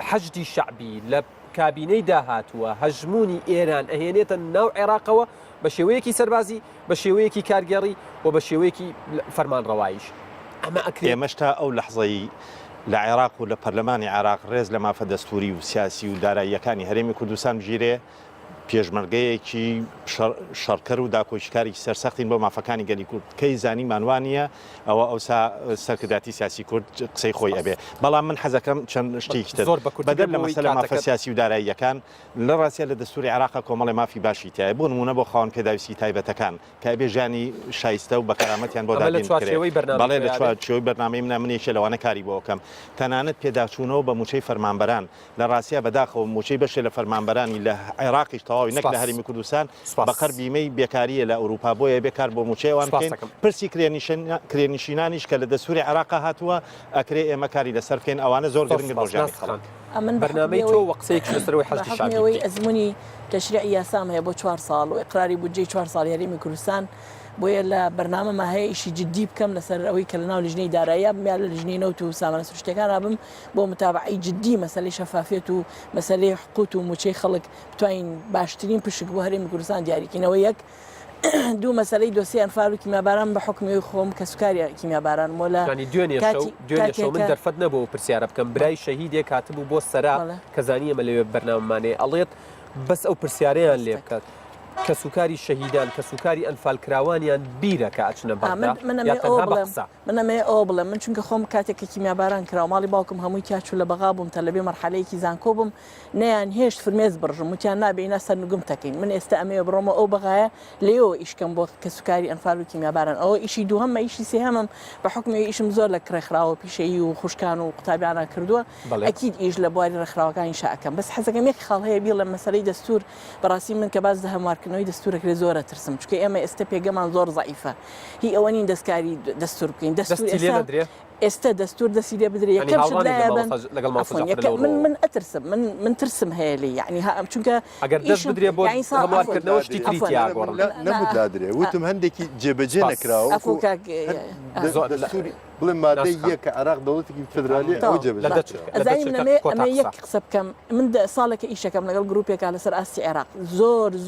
حەشدی شەعبی لە کابینەی داهاتووە هەژمونی ئێران ئەهێنێتە ناو عێراقەوە بە شێوەیەکی سەربازی بە شێوەیەکی کارگەڕی و بە شێوەیەکی فەرمانڕەواییش ئەمە ئێمەشتا ئەو لەحظەی لە عێراق و لە پەرلەمانی عێراق ڕێز لە مافە دەستوری و سیاسی و داراییەکانی هەرێمی کوردستان بژیرێ پێشمەرگەیەکی شەڕکەر و داکۆشکاری سەرسەختین بۆ مافەکانی گەلی کورد کەی زانی مانوانیە ئەوە ئەوسا سەرکرداتی سیاسی کورد قسەی خۆی ئەبێ بەڵام من حەزەکەم چەند شتێکی تر بەدەر لە مەسەلە مافە سیاسی و داراییەکان لە ڕاستیە لە دەستوری عێراق کۆمەڵی مافی باشی تایە بۆ نمونە بۆ خاوەن پێداویستی تایبەتەکان کە ئەبێ ژیانی شایستە و بەکەرامەتیان بۆ دابین بەڵێ لە چوارچێوەی بەرنامەی منە منێکە لەوانە کاری بۆ بکەم تەنانەت پێداچوونەوە بە موچەی فەرمانبەران لە ڕاستیە بەداخەوە موچەی بەشێ لە فەرمانبەرانی لە عێراقیش تەواوی نەک لە هەرێمی کوردستان بەقەر بیمەی بێکاریە لە ئەوروپا بۆیە بێکار بۆ موچەیەوان بکەین پرسی کرێنشینانیش کە لە دەستوری عێراق هاتووە ئەکرێ ئێمە کاری لەسەر بکەین ئەوانە زۆر گرنگن بۆ ژیانی خەڵک بەرنامەی تۆ وە قسەیەک لەسەرەوەی حەشدی شەعبی ئەزمموی تەشریعی یاسام هەیە بۆ 4 ساڵ و ئیقراری بودجەی 4 ساڵ هەرێمی کوردستان بۆیە لە بەرنامەما هەیە ئیشی جددی بکەم لەسەر ئەوەی کە لە ناو لژنەی داراییە بمیان لە لژنەی نەوت و سامانە سروشتەکان رابم بۆ متابعی جددی مەسەلەی شەفافێت و مەسەلەی حقوق و موچەی خەڵک بتوانین باشترین پشک بۆ هەرێمی کوردستان دیاریکەینەوە یەک دوو مەسەلەی دۆسی ئەنفال و کیمیاباران بە حکمی خۆم کە سوکاری کیمیاباران مۆلا دوێنێ شەو من دەرفەت نەبوو پرسیارە بکەم برای شەهیدێک هاتبوو بۆ سەرا کەزانیە مە لەوێ بەرنامەمانێ ئەڵێت بەس ئەو پرسیارەیان لێ بکات کە سوکاری شەهیدان کە سوکاری ئەنفال کراوانیان بیرە کە ئاچنە بەغدا منەمێ ئەو بڵێم من چونکە خۆم کاتێکە کیمیاباران کراوە ماڵی باوکم هەمووی کاچوو لە بەغا بووم تەلەبێ مەرحەلەیەکی زانکۆ بووم نەیان هێشت فرمێز بڕژم وتیان نابێنە سەر نگوم تەکەین من ئێستا ئەمێ بڕۆمە ئەو بەغایە لێەوە ئیشکەم بۆ کە سوکاری ئەنفال و کیمیاباران ئەوە ئیشی دووهەممە ئیشی سێهەمم بە حکمی ئیشم زۆر لە کرێخراوە پیشەیی و خوشکان و قوتابیانە کردووە ئەکید ئیش لە بواری ڕێکخراوەکانی شاکەم بەس حەزەکەم یەک خاڵ هەیە بیر لە مەسەلەی دەستور بەڕاستی من کە باز دە هەموارکردنەوەی دەستورەکرێ زۆرە ترسم چکە ئێمە ئێستا پێگەمان زۆر ضعیفە هی ئەوە نین دەستکاری دەستور بکەین ئێستا دەستور دەستی لێ بدرێ من ئەترسم من ترسم هەیە لێ یعنی چونکە ئەگەر دەست بدرێ بۆ هەموارکردنەوە شتی تریتی نەبوو لادرێ وتم هەندێکی جێبەجێ نەکراوە بڵێ مادەی یەکە عێراق دەوڵەتێکی فدرالی ئەو ئەمە یەک قسە بکەم من ساڵێکە ئیشەکەم لەگەڵ گروپێکا لەسەر ئاستی عێراق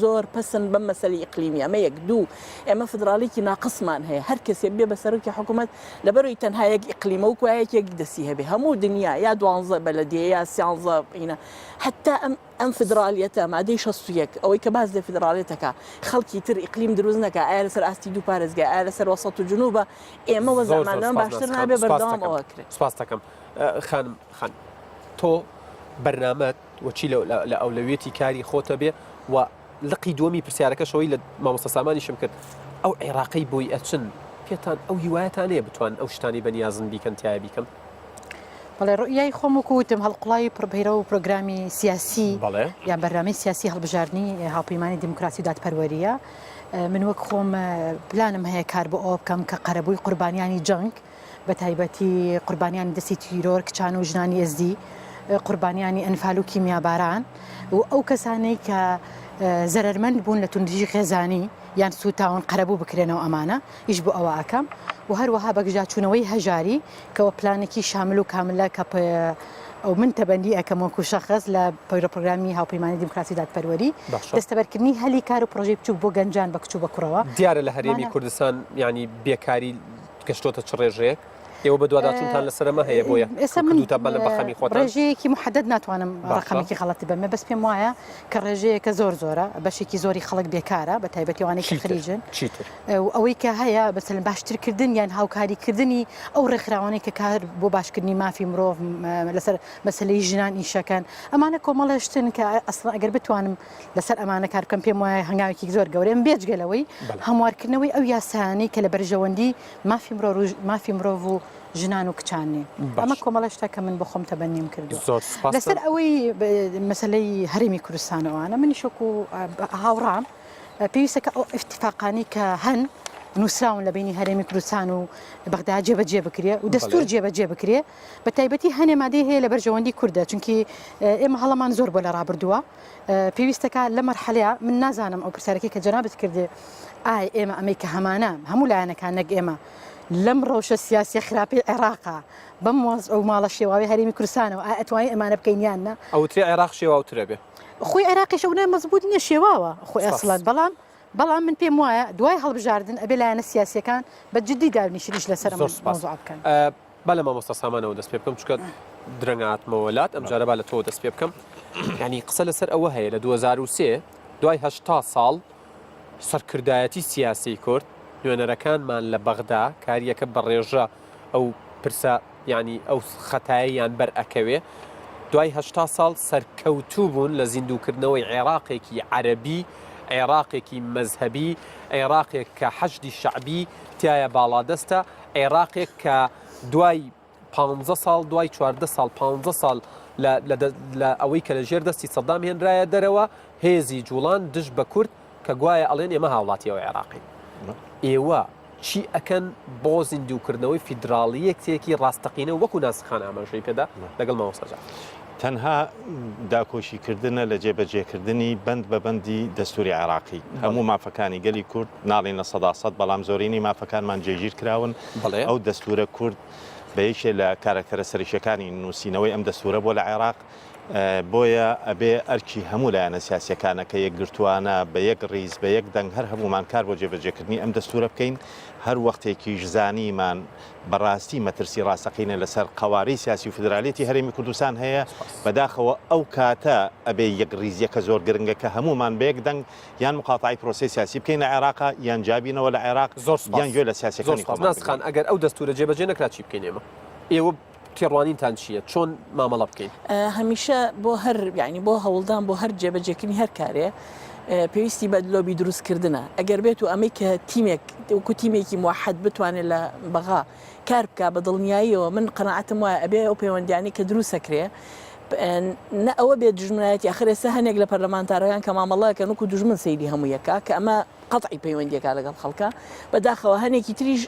زۆر پەسن بەم مەسەلەی ئیقلیمی ئەمە یەک دوو ئێمە فدرالیکی ناقصمان هەیە هەر کەسێک بێ بەسەرکی حکوومەت لەبەرەوەی تەنها یەک ئیقلیمە و کوایەکێک دەستی هەبێ هەموو دنیا یا 12 بەلەدیە یا 13 حتا ئەم فدرالیەتە مادەی 61 ئەوەی کە باز لە فدرالیەتەکە خەڵکی تر ئیقلیم دروست نەکە ئایا لەسەر ئاستی دوو پارێزگای ئایا لەسەر وەسەط و جنوبە ئێمە وەزەمانەوە باشتر نابێ بەردەوام ئەوە کرێت سپاس دەکەم خانم تۆ بەرنامەت وەچی لە ئەولەوێتی کاری خۆتە بێ و لقی دووەمی پرسیارەکەشەوەی لە مامۆستا سامانیشم کرد ئەو عێراقی بۆی ئەچن پێتان ئەو هیوایەتانەیە بتوان ئەو شتانی بەنیازن بیکەن تایە بیکەم بەڵێ ڕوئیای خۆم وکوتم هەڵقڵی پڕبهێرە و پرۆگرامی سیاسی یان بەرنامەی سیاسی هەڵبژاردننی هاوپەیمانی دیموکراسی و دادپەروەریە من وەک خۆم پلانم هەیە کار بۆ ئەو بکەم کە قەرەبووی قوربانیانی جەنگ بە تایبەتی قوربانیانی دەستی تیرۆر کچان و ژنانی ئێزدی قوربانیانی ئەنفال و کیمیاباران و ئەو کەسانەی کە زەرمەند بوون لە توندژی خێزانی یان سوتاون قەرەبوو بکرێنەوە ئەمانە ئیش بۆ ئەوە ئەکەم و هەروەها بەگژاچوونەوەی هەژاری کەەوە پلانێکی شامل و کاملە کە ئەو من تەبەندی ئەەکەم وەکو شەخص لە پەیرۆپۆگرامی هاوپەیمانی دیموکراسی دادپەروەری دەستەبەرکردنی هەلی کار و پرۆژەی بچوو بۆ گەنجان بە کچوو بە کوڕەوە دیارە لە هەرێمی کوردستان ینی بێکاری گەشتۆتە چ ڕێژەیەک ئێوە بە دوواداچونتان لەسەرمە هەیە بۆیە دووتەبە لە بەخەمی خۆت ڕێژەیەکی محدد ناتوانم ڕقمێکی خەڵەتی بەمە بەس پێم وایە کە ڕێژەیەکە زۆرە بەشێکی زۆری خەڵک بێکارە بە تایبەتیوانێکی خریژن ئەوەی کە هەیە بەسەر باشترکردن یان هاوکاریکردنی ئەو ڕێکخراوانەی کە کار بۆ باشکردنی مافی مرۆڤ لەسەر مەسلەی ژنان ئیشەکەن ئەمانە کۆمەڵەشتن کە ئەسڵ ئەگەر بتوانم لەسەر ئەمانە کار بکەم پێم وایە هەنگاوێکی زۆر گەورەم بێجگەلەوەی هەموارکردنەوەی ئەو یاسانەی کە لە بەرژەوەندی مافی مرۆڤ و ژنان و کچانی ئەمە کۆمەڵەشتا کە من بخۆم تەبەنیم کردو لەسەر ئەوەی مەسلەی هەرێمی کوردستانەوەوانە منی شۆک و هاوڕام پێویستەکە ئەو ئفتیفاقانی کە هەن نووسراون لە بینی هەرێمی کوردستان و بەغدا جێبەجێ بکرێ و دەستور جێبەجێ بکرێ بە تایبەتی هەنێ مادەی هەیە لە بەرژەوەندی کووردە چونکی ئێمە هەڵەمان زۆر بۆ لە ڕابردووە پێویستەکە لە مەرحەلەیە من نازانم ئەو پرسیارەکەی کە جەنابەت کردێ ئای ئێمە ئەمەی کە هەمانە هەموو لایەنەکان نەک ئێمە لەم ڕەوشە سیاسی خراپی عێراقا بەم ئەو ماڵە شێواوی هەرێمی کوردستانەوە ئەتوانین ئەمانە بکەینیانە ئەوتری عێراق شێواوترە بێ خۆی عێراقی شەونە مەزبوط نییە شێواوە خۆی ئەسڵات بەڵام من پێم وایە دوای هەڵبژاردن ئەبێ لایەنە سیاسیەکان بە جددی داونیشریش لەسەر مۆزوع بکەن با لە مامۆستا سامانەوە دەست پێ بکەم چکە درەنگاتمەوەلات ئەم جارە با لە تۆ دەست پێ بکەم ینی قسە لەسەر ئەوە هەیە لە 2023 دوای 80 ساڵ سەرکردایەتی سیاسی کورد نوێنەرەکانمان لە بەغدا کاریەکە بەڕێژە ئەو پرسە ینی ئەو خەتاییان بەر ئەکەوێ دوای 80 ساڵ سەرکەوتوو بوون لە زیندووکردنەوەی عێراقێکی عەرەبی عێراقێکی مەزهەبی عێراقێک کە حەشدی شعبی تایە باڵادەستە عێراقێک کە دوای 15 ساڵ دوای 14 ساڵ 15 ساڵ لە ئەوەی کە لە ژێر دەستی سەدام هێنرایە دەرەوە هێزی جوڵان دژ بە کورد کە گوایە ئەڵێن ئێمە هاوڵاتیەوە عێراقی ئێوە چی ئەکەن بۆ زیندووکردنەوەی فیدراڵیەکێکی ڕاستەقینە وەکو ناسخان ئاماژەی پێدا لەگەڵ مامۆستاجا تەنها داکۆشیکردنە لە جێبەجێکردنی بەند بە بەندی دەستوری عێراقی هەموو مافەکانی گەلی کورد ناڵێن لە 100 بەڵام زۆرینی مافەکانمان جێگیر کراون ئەو دەستورە کورد بە یەکێ لە کارکتەرە سەرشەکانی نووسینەوەی ئەم دەستورە بۆ لە عێراق بۆیە ئەبێ ئەرکی هەموو لایەنە سیاسەکانە کە یەک گرتووانە بە یەک ڕیز بە یەک دەنگ هەر هەمومان کار بۆ جێبەجێکردنی ئەم دەستورە بکەین هەر وەختێکی ژزانیمان بەڕاستی مەترسی ڕاستەقینە لەسەر قەواری سیاسی و فدرالیەتی هەرێمی کوردستان هەیە بەداخەوە ئەو کاتە ئەبێ یەک ڕیزیەکە زۆر گرنگە کە هەمومان بە یەک دەنگ یان مقاتعی پرۆسی سیاسی بکەین لە عێراقا یان جابینەوە لە عێراق یان گوێ لە سیاسەکانی ناسخان ئەگەر ئەو دەستورە جێبەجێ نەکرا چی بکەین ئێوە تێڕوانینتان چییە چۆن مامەڵە بکەین هەمیشە بۆ هەر یعنی بۆ هەوڵدان بۆ هەر جێبەجێکردنی هەر کارێ پێویستی بە لۆبی دروستکردنە ئەگەر بێت و ئەمەی کە تیمێک وەکو تیمێکی موحد بتوانێت لە بەغا کار بکە بە دڵنیاییەوە من قەناعەتم وایە ئەبێ ئەو پەیوەندیانی کە دروستەکرێ نە ئەوە بێت دژمنایەتی ئەخر ئێستا هەنێک لە پەرلەمانتارەکان کە مامەڵەکەن وەکو دژمن سەیری هەموویەکە کە ئەمە قەتعی پەیوەندیەکە لەگەڵ خەڵکە بەداخەوە هەنێکی تریش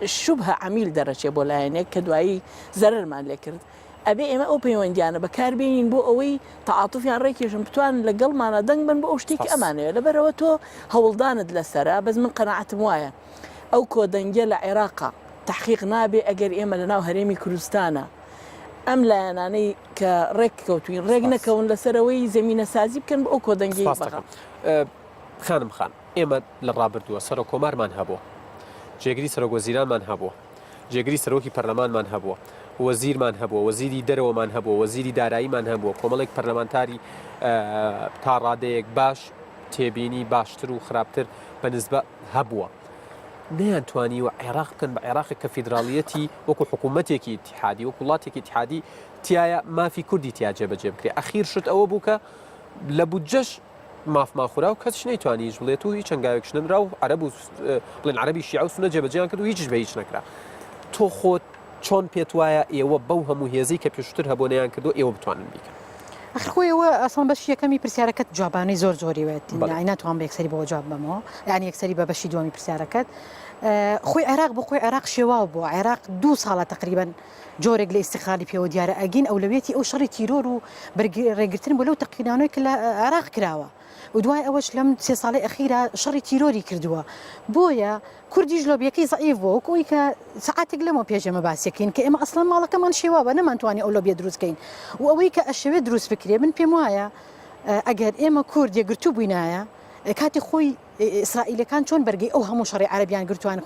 شوبهە عمیل دەڕەچێ بۆ لایەنێک کە دوایی زەرمان لێ کرد ئەبێ ئێمە ئەو پەیوەندیانە بەکاربێنین بۆ ئەوەی تەعاتوفیان ڕێکێشن بتوان لەگەڵمانە دەنگ بن بە ئەو شتێکی ئەمانەیە لەبەرەوە تۆ هەوڵدانت لەسەرە بەس من قەناعەتم وایە ئەو کۆدەنگە لە عێراقا تحقیق نابێ ئەگەر ئێمە لەناو هەرێمی کوردستانە ئەم لایەنانەی کە ڕێک کەوتوین ڕێک نەکەون لەسەرەوەی زمینە سازی بکەن بە ئەو کۆدەنگی خانم خان ئێمە لە ڕابردووە سەر کۆمارمان هەبووە جێگری سەرۆگۆزیرانمان هەبووە جێگری سەرۆکی پەرلەمانمان هەبووە وەزیرمان هەبووە وەزیری دەرەوەمان هەبووە وەزیری داراییمان هەبووە کۆمەڵێک پەرلەمانتاری تا ڕادەیەک باش تێبینی باشتر و خراپتر بەنسبە هەبووە نەیانتوانی و عێراق بکەن بە عێراقی کە فیدراڵیەتی وەکو حکوومەتێکی اتحادی وەکو وڵاتێکی اتحادی تایە مافی کوردی تیا جێبەجێ بکرێ ئەخیر شت ئەوە بوو کە لە بودجەش مافماخورا و کەسش نەیتوانی هیچ بڵێت و هیچ هەنگاوێکش نەنرا و عەرەب و بڵێن عەرەبی شیعە و سونە جێبەجێیان کرد و هیچش بە هیچ نەکرا تۆ خۆت چۆن پێت وایە ئێوە بەو هەموو هێزی کە پێشتر هەبوونیان کردو ئێوە بتوانن بیکەن خۆیەوە ئەسڵ بەش یەکەمی پرسیارەکەت جوابانەی زۆری وێت ناتوان بە یەکسەری بۆ جواب بمەوە یعنی یەکسەری بە بەشی دومی پرسیارەکەت خۆی عێراق بۆ خۆی عێراق شێواو بووە عێراق 2 ساڵە تقریبان جۆرێک لە ئیستیقلالی پێوە دیارە ئەگین ئەولەوێتی ئەو شەڕی تیرۆر و ڕێگرتن بۆ لەو تەقینانەوەی کە لە عێراق کراوە و دوای ئەوەش لەم 3 ساڵی ئەخیرا شەڕی تیرۆری کردووە بۆیە کوردیش لۆبیەکەی زەعیف بووە وەکوی کە سەعاتێک لەمەوە پێشەمە باسیەکەین کە ئێمە ئەسڵەن ماڵەکەمان شێواوە نەمانتوانی ئەو لۆبیە دروستکەین و ئەوەی کە ئەشەوێت دروست بکرێ من پێم وایە ئەگەر ئێمە کورد یەکگرتوو بووینایە کاتی خۆی ئیسرائیلەکان چۆن بەرگەی ئەو هەموو شەڕی عەرەبیان گرتوان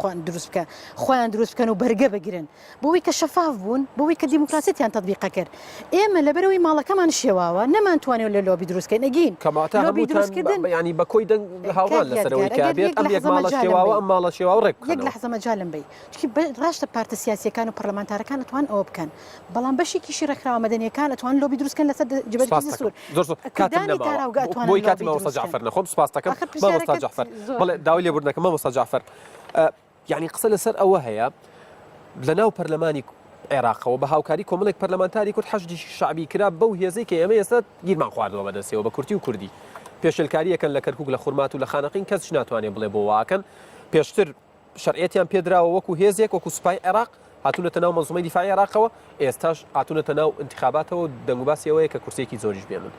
خۆیان دروست بکەن و بەرگە بگرن بۆەوەی کە شەفاف بوون بۆەوەی کە دیموکراسیتیان تەطبیقە کرد ئێمە لەبەرەوەی ماڵەکەمان شێواوە نەمانتوانێت لە لۆبی دروستکەین ئەگین لۆبی دروستکردن ینی بە کۆی دەنگ هاوڕان لەسەرەوەی کە بێت ئەم یەک ماڵە شێواوە ئەم ماڵە شێواوە ڕێک یەک لەحزە مەجالم بی چونکی ڕاشتە پارتە سیاسیەکان و پەرلەمانتارەکان ئەتوان ئەوە بکەن بەڵام بەشێکیشی ڕێکخراوە مەدەنیەکان ئەتوان لۆبی دروستکەن لەسەر جبهەی دەستور کاتم نەماوە بۆی کاتی مامۆستا جعفەر نەخۆم سوپاس دەکەم مامۆستا جعفەر بەڵێ داوای لێبوردنەکە مامۆستا جعفەر یعنی قسە لەسەر ئەوە هەیە لە ناو پەرلەمانی عێراقەوە بە هاوکاری کۆمەڵێک پەرلەمانتاری کورد حەشدی شعبی کرا بەو هێزەی کە ئێمە ئێستا گیرمان خواردەوە بەدەستەوە بە کورتی و کوردی پێشلکاریەکەن لە کەرکووک لە خورمات و لە خانەقین کەسش ناتوانێت بڵێ بۆ واکەن پێشتر شەرعەتیان پێدراوە وەکو هێزێک وەکو سوپای عێراق هاتوونەتە ناو مەنزومەی دیفاعی عێراقەوە ئێستاش هاتوونەتە ناو انتخاباتەوە دەنگ و باسیەوەیە کە کورسێکی زۆریش بێنن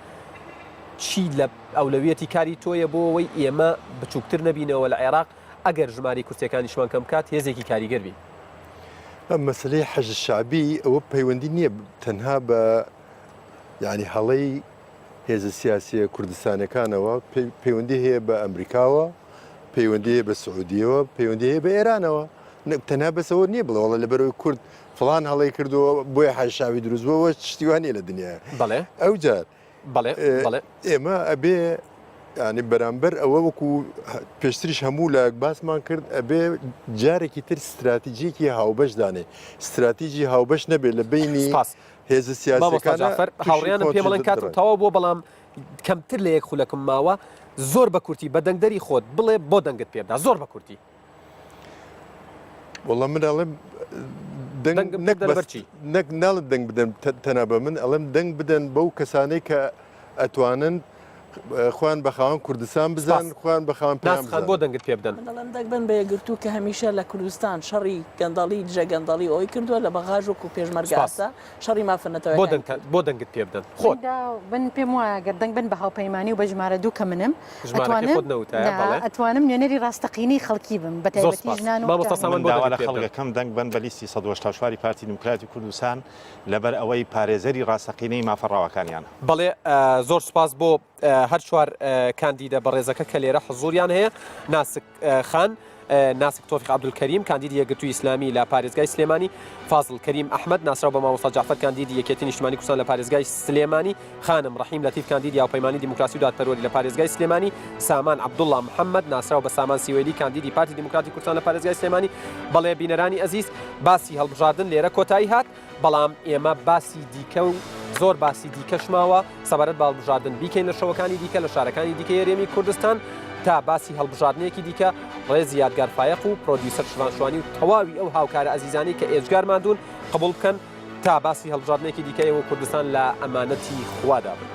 چی لە ئەولەویەتی کاری تۆیە بۆ ئەوەی ئێمە بچووکتر نەبینەوە لە عێراق ئەگەر ژماری کورسەکانیشمان کەم بکات هێزێکی کاریگەر بین مەسلەی حەج شعبی ئەوە پەیوەندی نییە تەنها بە یعنی هەڵەی هێزە سیاسیە کوردستانەکانەوە پەیوەندی هەیە بە ئەمریکاوە پەیوەندی هەیە بە سعودیەوە پەیوەندی هەیە بە ئێرانەوە تەنها بەسەوە نییە بڵێوەڵە لەبەرەوەی کورد فڵان هەڵەی کردووە بۆیە حەج شعبی دروستبووەوە شتیوانیە لە دنیا بەڵێ ئەو جار بەڵێ ئێمە ئەبێ ینی بەرامبەر ئەوە وەکو پێشتریش هەموو لە باسمان کرد ئەبێ جارێکی تر استراتیجیکی هاوبەش دانێ استراتیژی هاوبەش نەبێت لە بینی هێزە سیاسەکانە هاوڕیانم پێ بڵێن کاتم تەواو بۆ بەڵام کەمتر لە یەک خولەکم ماوە زۆر بە کورتی بە دەنگدەری خۆت بڵێ بۆ دەنگت پێدا زۆر بە کورتی وەڵام من ئەڵێم نەک ناڵت دەنگ بدەن تەنە بە من ئەڵێم دەنگ بدەن بەو کەسانەی کە ئەتوانن خوان بەخاوان کوردستان بزان خوان بەخاوان پێیان بۆ دەنگت پێ بدەن دەڵێن دەنگ بن بە یەکگرتوو کە هەمیشە لە کوردستان شەڕی گەندەڵی دژە گەندەڵی ئەوی کردووە لە بەغاژ و پێشمەرگە ئاستا شەڕی مافەنەتەوە بۆ دەنگت پێ بدەن خۆت بن پێم وایە گەر دەنگ بن بە هاوپەیمانی و بە ژمارە دوو کە منم ئەتوانم نوێنەری ڕاستەقینەی خەڵکی بم بە تایبەتی ژنان و لە خەڵکەکەم دەنگ بن بە لیستی 1970 پارتی دموکراتی کوردستان لەبەر ئەوەی پارێزەری ڕاستەقینەی مافەڕاوەکانیان بەڵێ زۆر سپاس بۆ هەر چوار کاندیدە بەڕێزەکە کە لێرە حزوریان هەیە ناسک خان ناسک تۆفیق عەبدولکەریم کاندیدی یەکگرتووی ئیسلامی لە پارێزگای سلێمانی فازڵ کەریم ئەحمەد ناسراو بە مامۆستا جعفەر کاندیدی یەکێتی نیشتیمانی کوردستان لە پارێزگای سلێمانی خانم ڕەحیم لەتیف کاندیدی هاوپەیمانی دیموکراسی و دادپەروەری لە پارێزگای سلێمانی سامان عەبدوڵڵا محەممەد ناسراو بە سامان سیوێلی کاندیدی پارتی دیموکراتی کوردستان لە پارێزگای سلێمانی بەڵێ بینەرانی ئەزیز باسی هەڵبژاردن لێرە کۆتایی هات بەڵام ئێمە باسی دیکە و زۆر باسی دیکەشماوە سەبارەت بە هەڵبژاردن بیکەین لە شەوەکانی دیکە لە شارەکانی دیکە هەرێمی کوردستان تا باسی هەڵبژاردنێکی دیکە ڕێزی یادگار فایق و پرۆدیوسەر شوانشوانی و تەواوی ئەو هاوکارە ئەزیزانی کە ئێجگارمان دوون قبول بکەن تا باسی هەڵبژاردنێکی دیکەیەوە کوردستان لە ئەمانەتی خوادا بن.